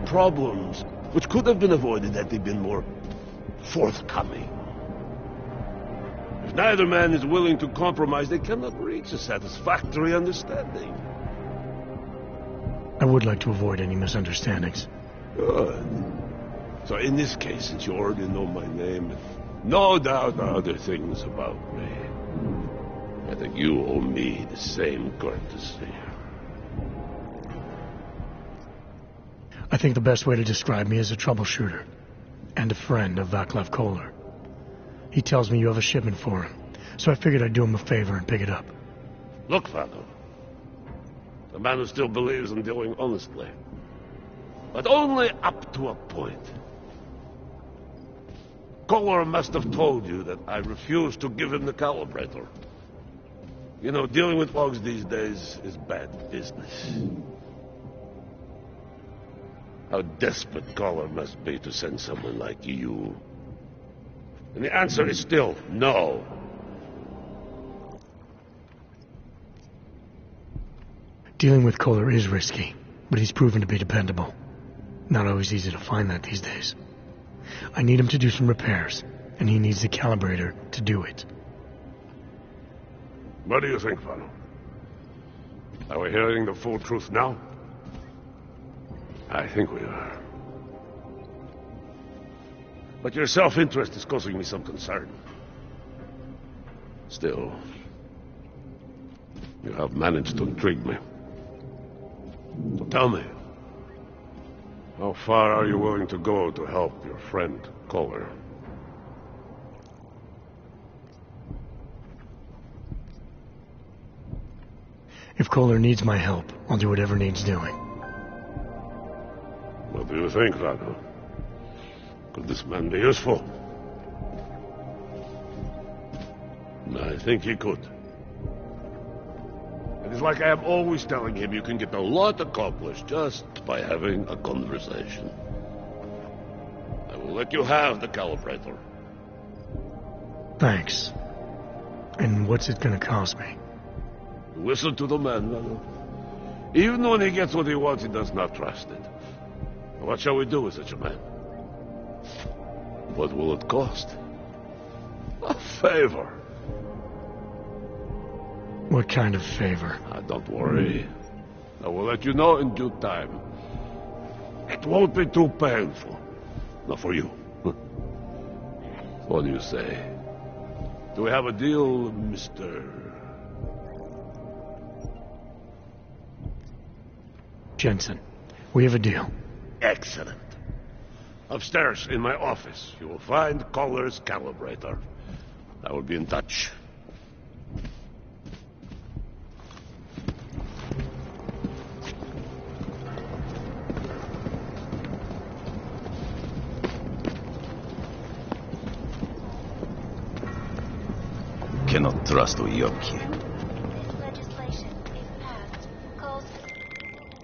problems which could have been avoided had they been more forthcoming. If neither man is willing to compromise, they cannot reach a satisfactory understanding. I would like to avoid any misunderstandings. Good. So in this case, since you already know my name, and no doubt other things about me, I think you owe me the same courtesy. I think the best way to describe me is a troubleshooter and a friend of Vaclav Kohler. He tells me you have a shipment for him, so I figured I'd do him a favor and pick it up. Look, Vano, the man who still believes in dealing honestly, but only up to a point. Kohler must have told you that I refused to give him the calibrator. You know, dealing with logs these days is bad business. How desperate Kohler must be to send someone like you. And the answer is still no. Dealing with Kohler is risky, but he's proven to be dependable. Not always easy to find that these days. I need him to do some repairs, and he needs the calibrator to do it. What do you think, Vano? Are we hearing the full truth now? I think we are. But your self-interest is causing me some concern. Still, you have managed to intrigue me. So tell me, how far are you willing to go to help your friend, Kohler? If Kohler needs my help, I'll do whatever needs doing. What do you think, Vano? Could this man be useful? I think he could. It is like I am always telling him, you can get a lot accomplished just by having a conversation. I will let you have the calibrator. Thanks. And what's it gonna cost me? Listen to the man, Vano. Even when he gets what he wants, he does not trust it. What shall we do with such a man? What will it cost? A favor. What kind of favor? Don't worry. I will let you know in due time. It won't be too painful. Not for you. What do you say? Do we have a deal, Mr. Jensen? We have a deal. Excellent. Upstairs in my office, you will find Kohler's calibrator. I will be in touch. Cannot trust Uyoki.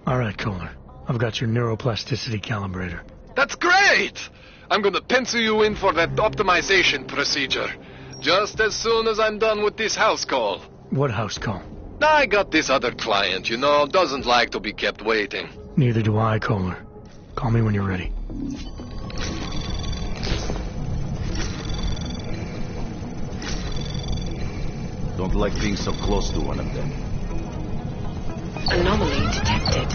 All right, Kohler. I've got your neuroplasticity calibrator. That's great! I'm gonna pencil you in for that optimization procedure. Just as soon as I'm done with this house call. What house call? I got this other client, you know, doesn't like to be kept waiting. Neither do I, Kohler. Call me when you're ready. Don't like being so close to one of them. Anomaly detected.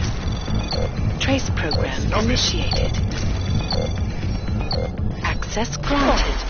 Trace program initiated. Access granted.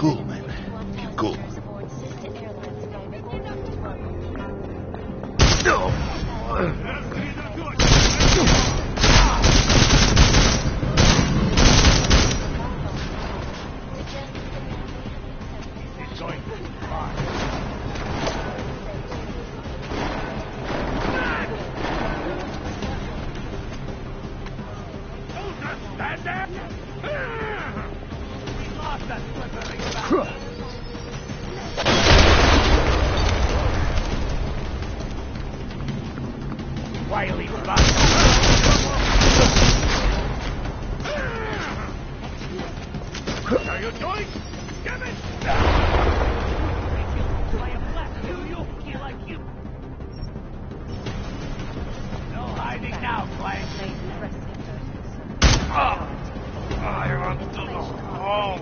cool, man. Keep cool. Wiley, are you doing? Damn it! I am left to you, like you. No hiding now, Clank. I want to go home.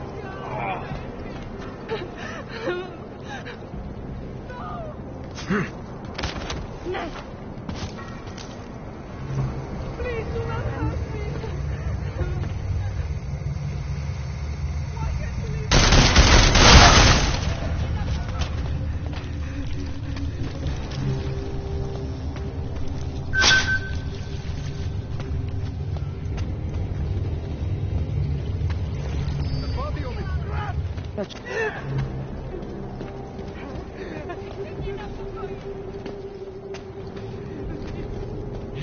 Please do not hurt me. Why can't you leave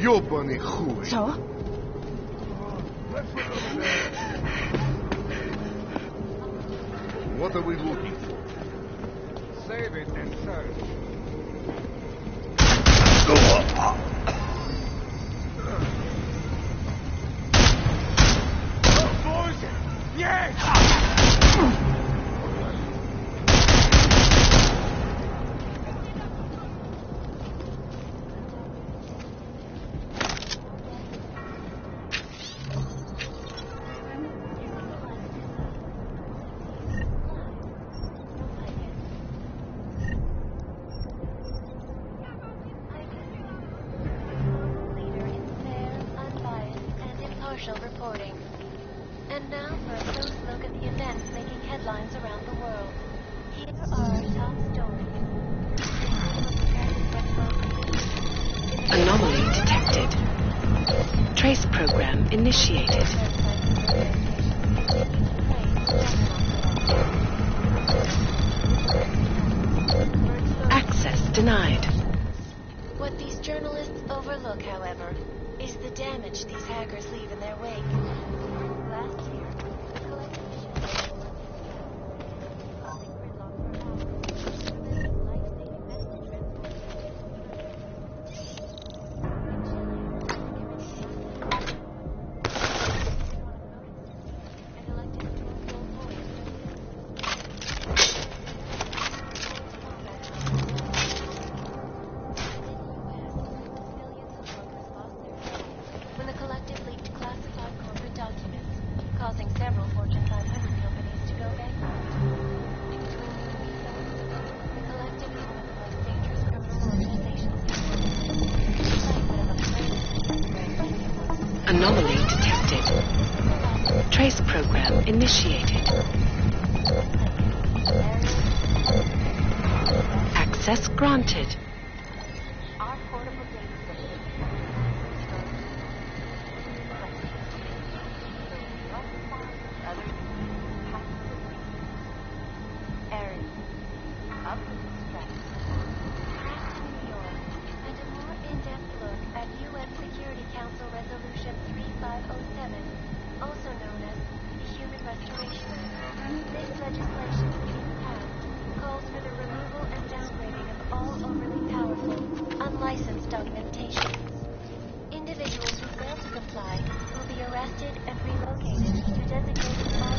Ёбаный хуй. So? What are we looking for? Save it and search. Boys! Yes! Reporting. And now for a close look at the events making headlines around the world. Here are our top stories. Anomaly detected. Trace program initiated. Access denied. What these journalists overlook, however, is the damage these hackers leave in their wake. Last year, the collective causing several Fortune 500 companies to go bankrupt. Between the collective is one of the most dangerous criminal organizations in the world. Anomaly detected. Trace program initiated. Access granted. Our portable data Resolution 3507, also known as the Human Restoration Act. This legislation, if passed, calls for the removal and downgrading of all overly powerful, unlicensed augmentations. Individuals who fail to comply will be arrested and relocated to designated small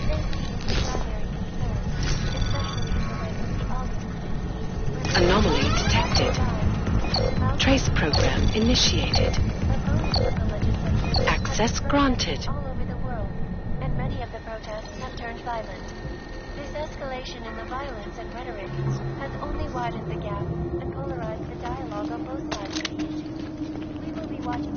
Safety is the primary concern, especially in the wake of the August. Anomaly detected. Trace program initiated. Access granted. All over the world, and many of the protests have turned violent. This escalation in the violence and rhetoric has only widened the gap and polarized the dialogue on both sides of the issue. We will be watching.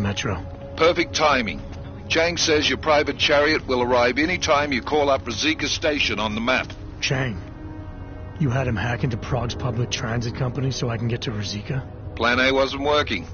metro. Perfect timing. Chang says your private chariot will arrive any time you call up Razika Station on the map. Chang, you had him hack into Prague's public transit company so I can get to Razika? Plan A wasn't working.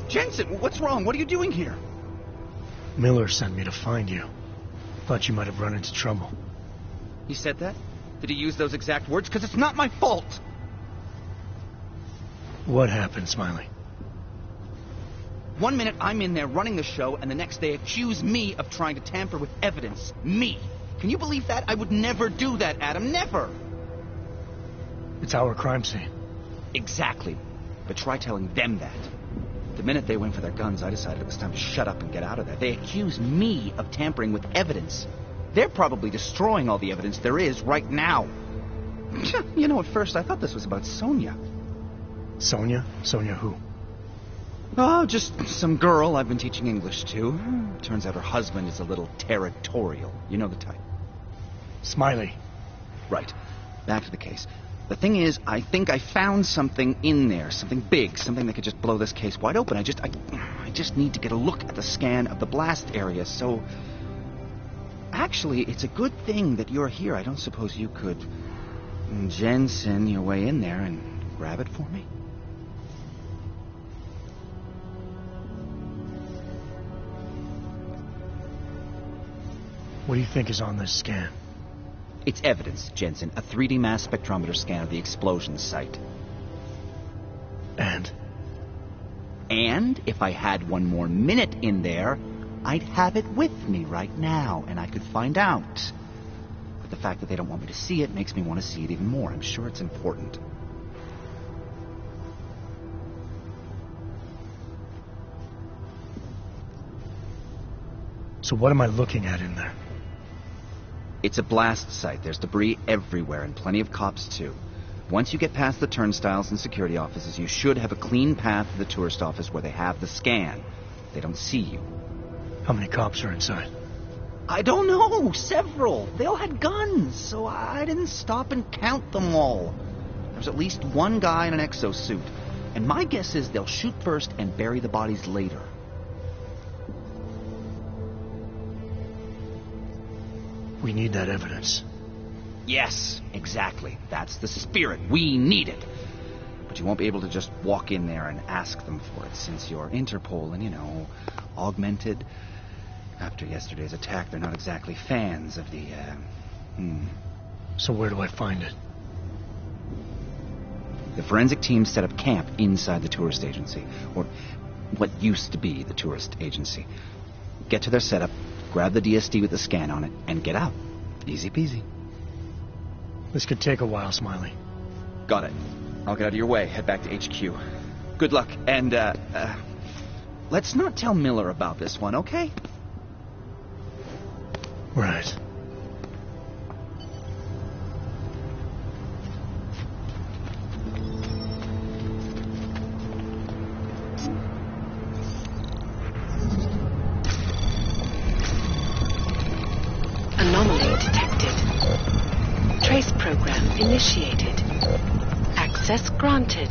Jensen, what's wrong? What are you doing here? Miller sent me to find you. Thought you might have run into trouble. He said that? Did he use those exact words? Because it's not my fault. What happened, Smiley? 1 minute I'm in there running the show, and the next they accuse me of trying to tamper with evidence. Me. Can you believe that? I would never do that, Adam. Never. It's our crime scene. Exactly. But try telling them that. The minute they went for their guns, I decided it was time to shut up and get out of there. They accuse me of tampering with evidence. They're probably destroying all the evidence there is right now. You know, at first I thought this was about Sonia. Sonia? Sonia who? Oh, just some girl I've been teaching English to. Turns out her husband is a little territorial. You know the type. Smiley. Right. Back to the case. The thing is, I think I found something in there, something big, something that could just blow this case wide open. I just need to get a look at the scan of the blast area, so... Actually, it's a good thing that you're here. I don't suppose you could Jensen your way in there and grab it for me? What do you think is on this scan? It's evidence, Jensen. A 3D mass spectrometer scan of the explosion site. And? And if I had one more minute in there, I'd have it with me right now, and I could find out. But the fact that they don't want me to see it makes me want to see it even more. I'm sure it's important. So what am I looking at in there? It's a blast site. There's debris everywhere, and plenty of cops, too. Once you get past the turnstiles and security offices, you should have a clean path to the tourist office where they have the scan. They don't see you. How many cops are inside? I don't know. Several. They all had guns, so I didn't stop and count them all. There's at least one guy in an exosuit, and my guess is they'll shoot first and bury the bodies later. We need that evidence. Yes, exactly. That's the spirit. We need it. But you won't be able to just walk in there and ask them for it, since you're Interpol and, you know, augmented. After yesterday's attack, they're not exactly fans of the, So where do I find it? The forensic team set up camp inside the tourist agency, or what used to be the tourist agency. Get to their setup, grab the DSD with the scan on it, and get out. Easy peasy. This could take a while, Smiley. Got it. I'll get out of your way, head back to HQ. Good luck, and, let's not tell Miller about this one, okay? Right. Anomaly detected. Trace program initiated. Access granted.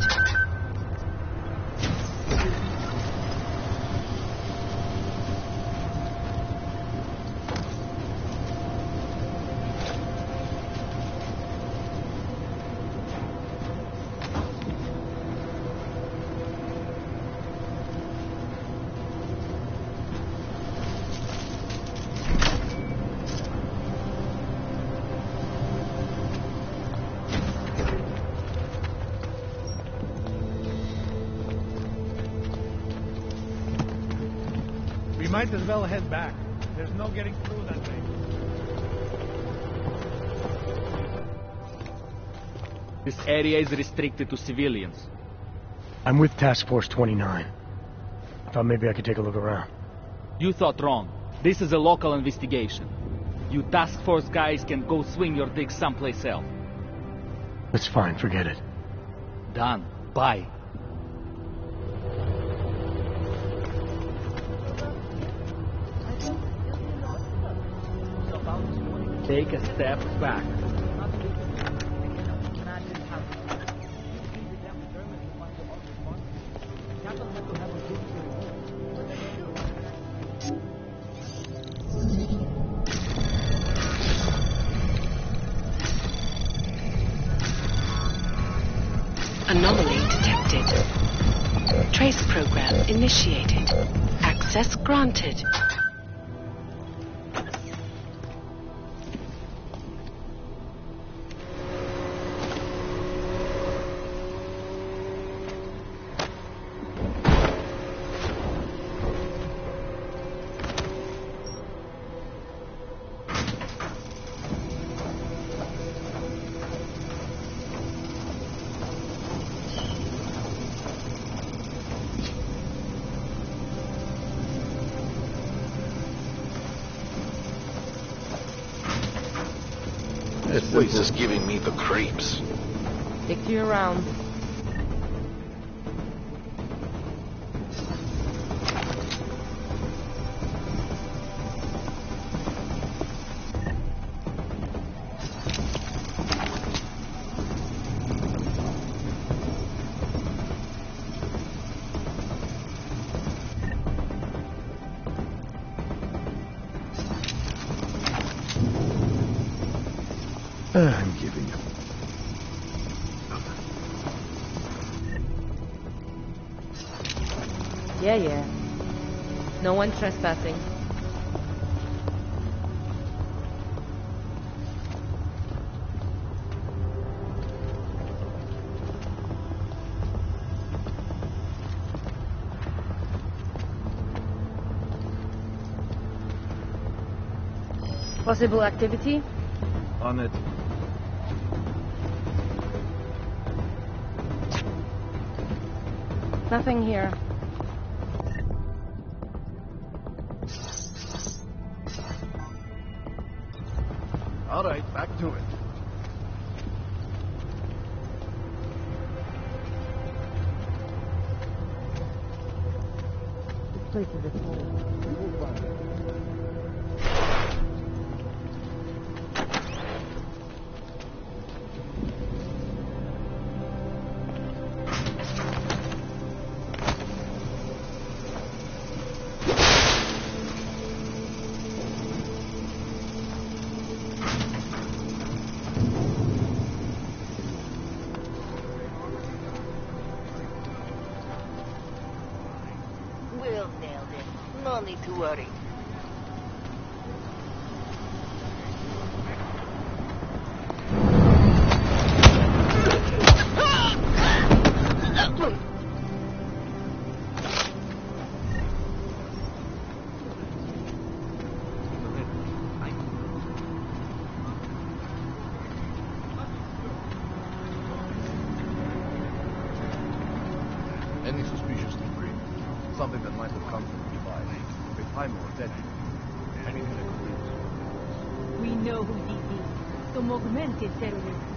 We might as well head back. There's no getting through that way. This area is restricted to civilians. I'm with Task Force 29. I thought maybe I could take a look around. You thought wrong. This is a local investigation. You task force guys can go swing your dick someplace else. It's fine, forget it. Done. Bye. Take a step back. Anomaly detected. Trace program initiated. Access granted. This place is giving me the creeps. Stick to your rounds. I'm giving up. Yeah. No one trespassing. Possible activity? On it. Nothing here. All right, back to it. This place is a hole. We will find it. We'll nail it. No need to worry. Any suspicious debris? Something that might have come from nearby. If I'm more dead. Anything that could lead to. We know who this is. Some augmented terrorists.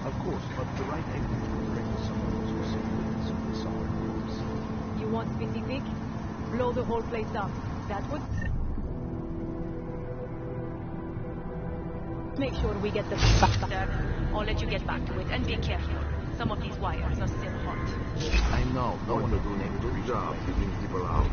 Of course, but the right angle would bring to someone who's received some solid news. You want specific? Blow the whole place up. That would... Make sure we get the back there. I'll let you get back to it, and be careful. Some of these wires are still hot. I know. No one will do an good job keeping people out.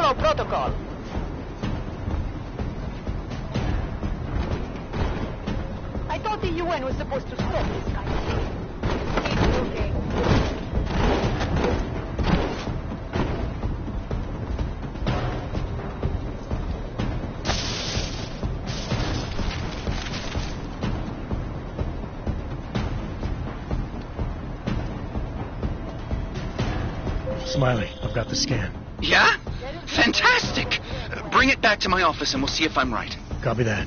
Follow protocol. I thought the UN was supposed to stop this kind of thing. Keep looking. Smiley, I've got the scan. Yeah? Fantastic! Bring it back to my office and we'll see if I'm right. Copy that.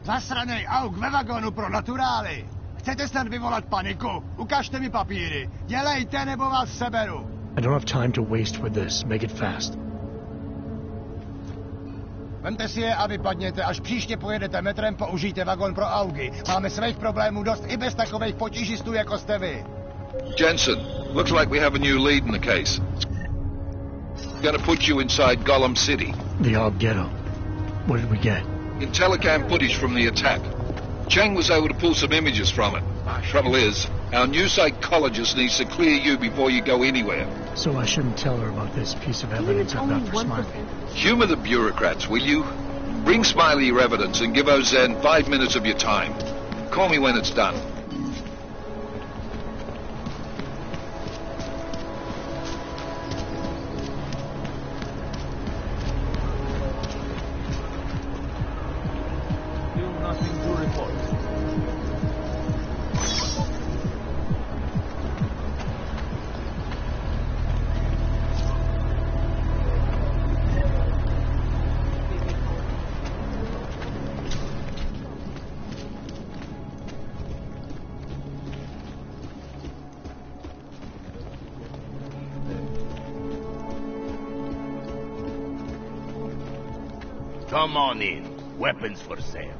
Zasranej auk ve vagonu pro naturály. Chcete snad vyvolat paniku? Ukažte mi papíry. Dělejte, nebo vás seberu. I don't have time to waste with this. Make it fast. Vemte si je a vypadněte. Až příště pojedete metrem, použijte vagon pro augy. Máme svých problémů dost i bez takových potížistů, jako jste vy. Jensen, looks like we have a new lead in the case. Gonna put you inside Gollum City. The Og Ghetto. What did we get? Telecam footage from the attack. Chang was able to pull some images from it. Trouble is, our new psychologist needs to clear you before you go anywhere. So I shouldn't tell her about this piece of evidence I've got for Smiley. Humor the bureaucrats, will you? Bring Smiley your evidence and give Ozen 5 minutes of your time. Call me when it's done. Come on in. Weapons for sale.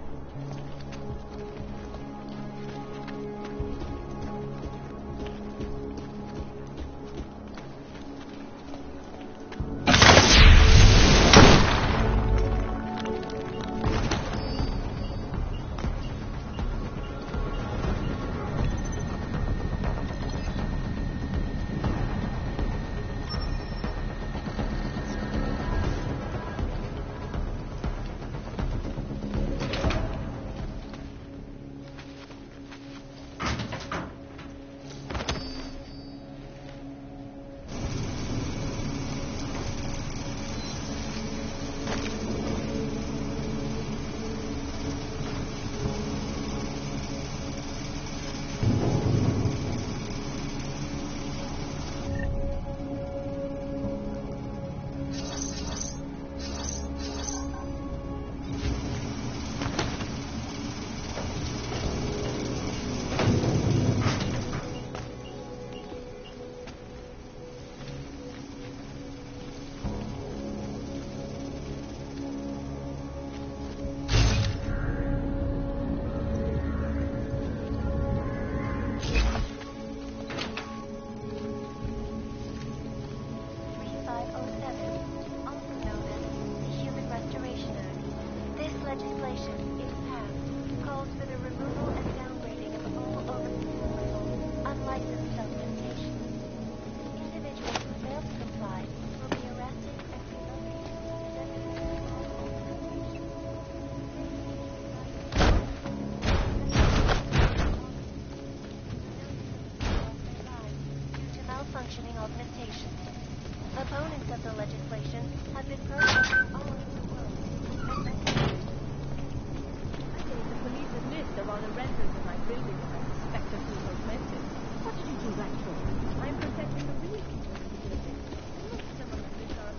license documentation. Individuals who fail to comply will be arrested and due to malfunctioning augmentation. Opponents of the legislation have been protesting all over the world. I gave the police a list of all the renters in my building that I suspected who was augmented. What did you do that for? I'm protecting the real people in the building. Look, some of the lists are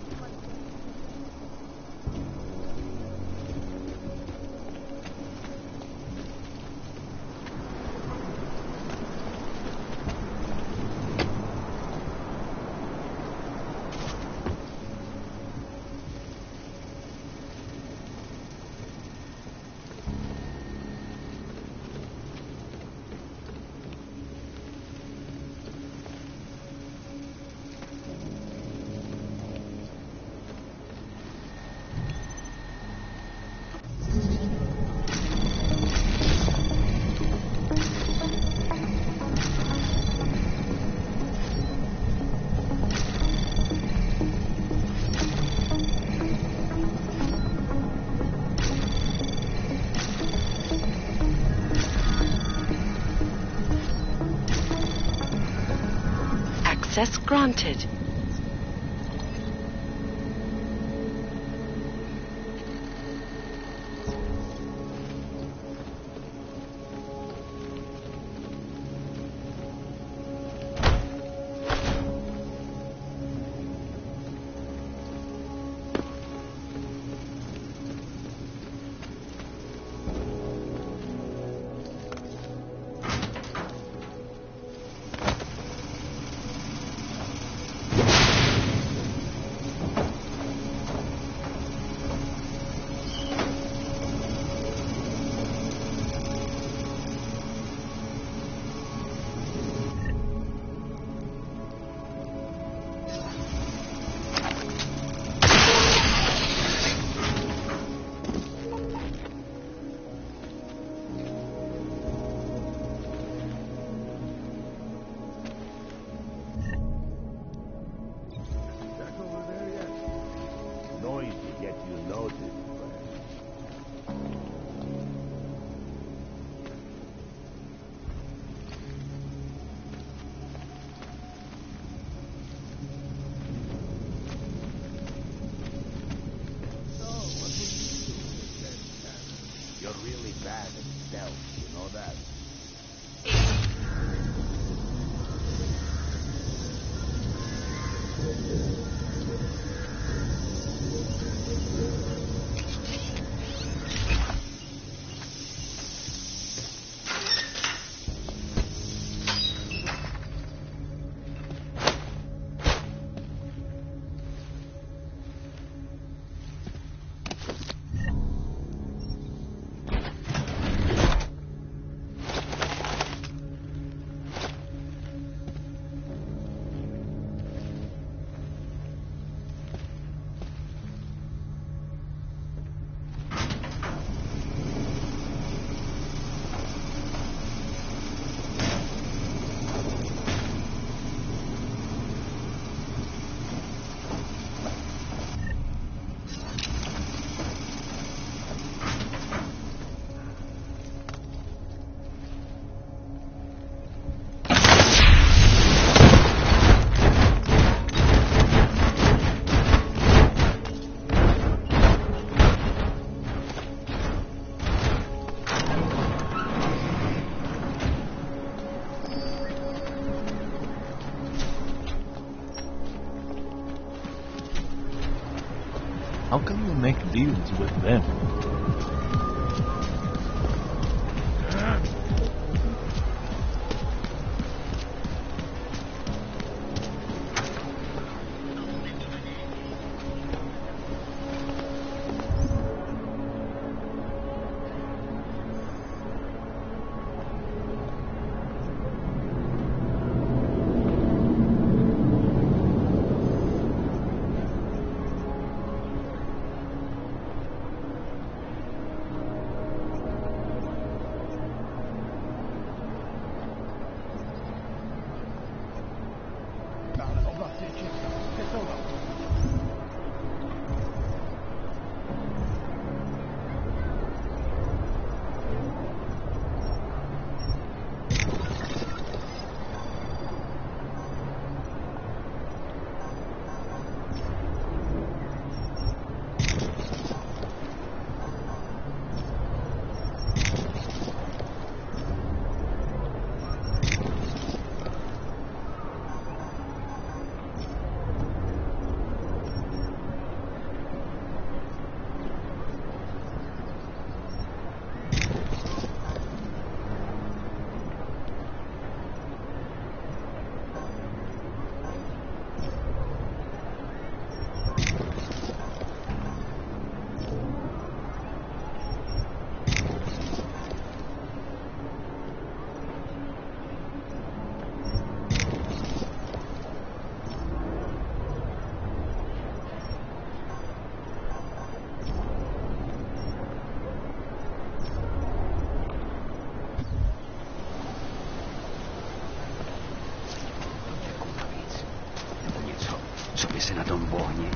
Access granted. You're really bad at stealth, you know that? How come you make deals with them? by se na tom bohni.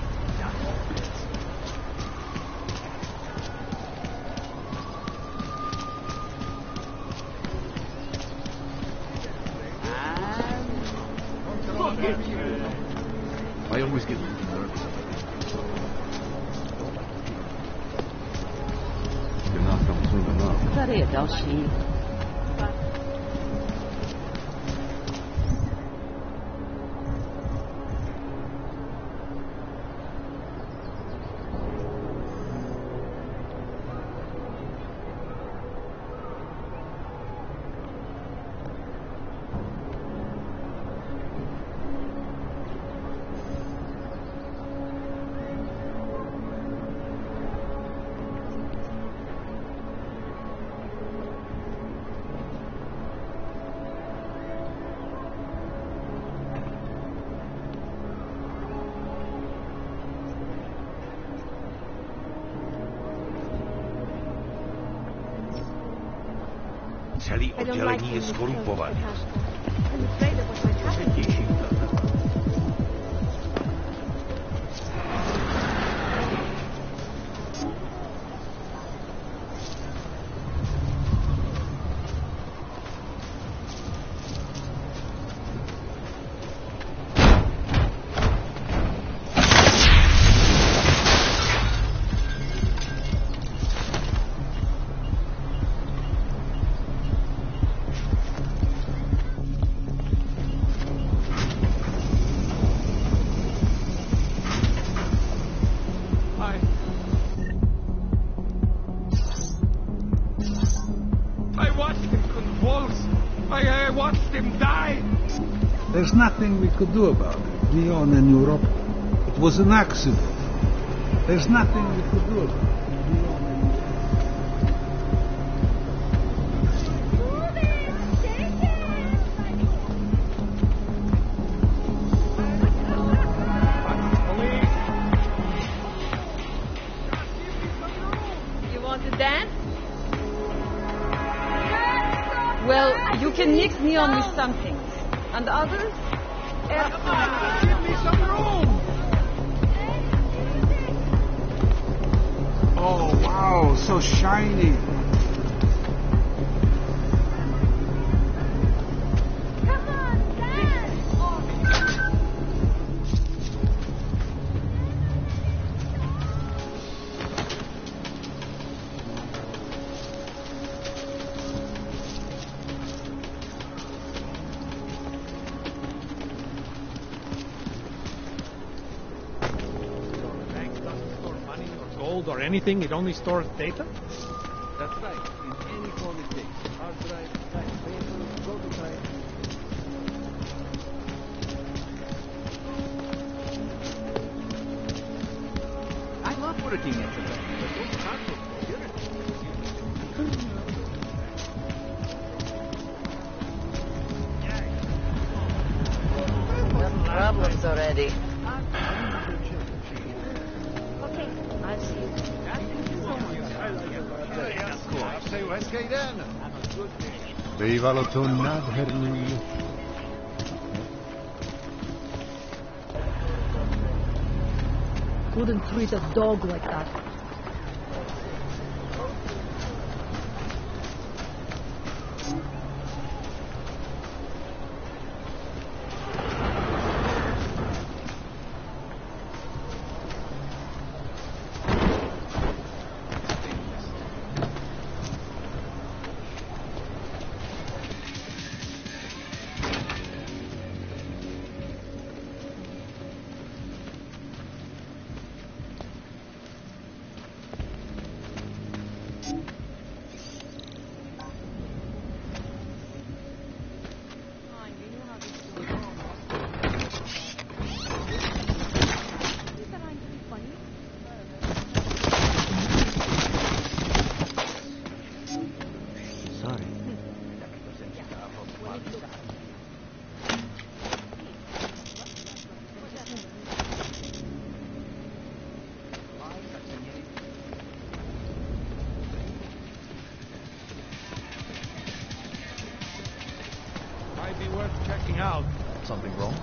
I always get really nervous about this. You're not come soon enough. Tady je další. Celý oddělení je skorumpovaný. There's nothing we could do about it, Leon and Europe. It was an accident. There's nothing we could do about it. You want to dance? Well, you can mix neon with something. And others? Give me some room! Oh, wow, so shiny. Or anything, it only stores data? That's right. In any form it takes. Hard drive, type paper, prototype. I love working at the bank, but those concepts are Enough problems already. Bývalo to nádherný. Couldn't treat a dog like that. Might be worth checking out. Something wrong?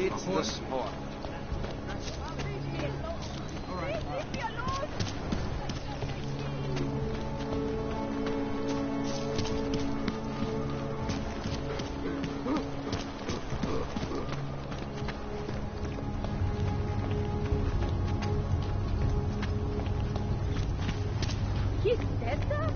It's the sport. He said that?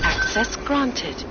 Access granted.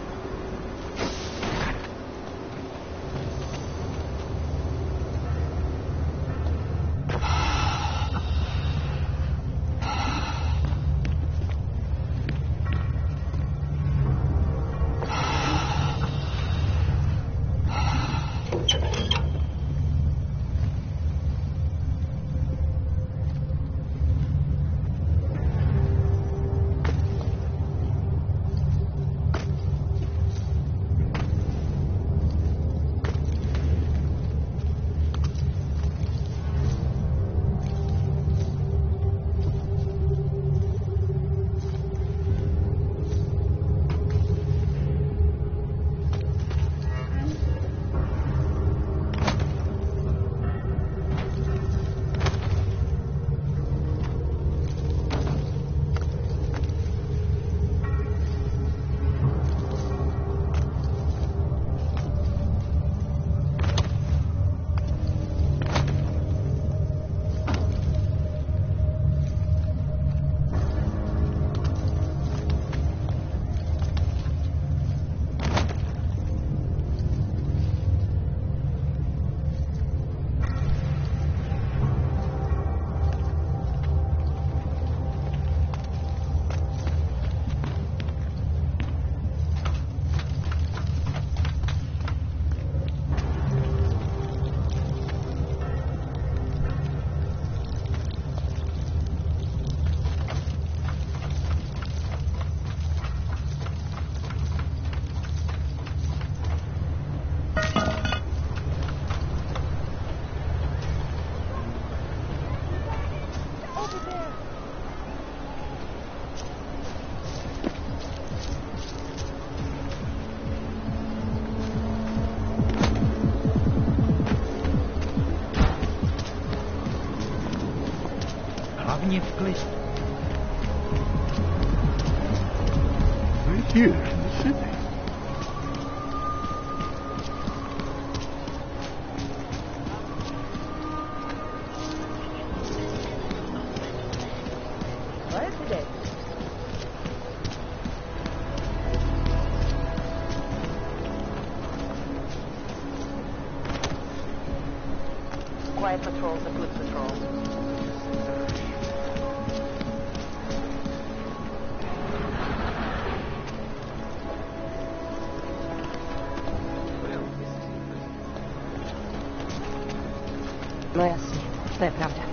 Hlavně v klidu. Right here in the city. quiet patrol's a good patrol. No jasně, to je pravda.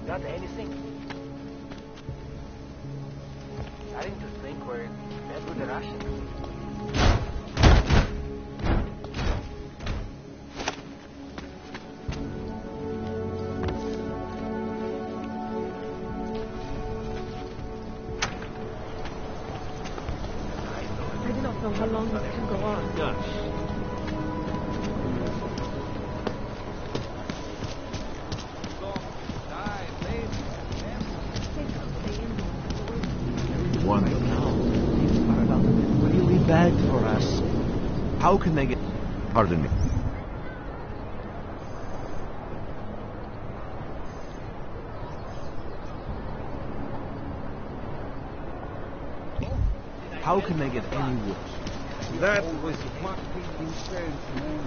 Got anything? Starting to think we're met with the Russians. I do not know how long this can go on. Gosh. One are about to get really bad for us. How can they get... Pardon me. How can they get any worse? That was what he said, man.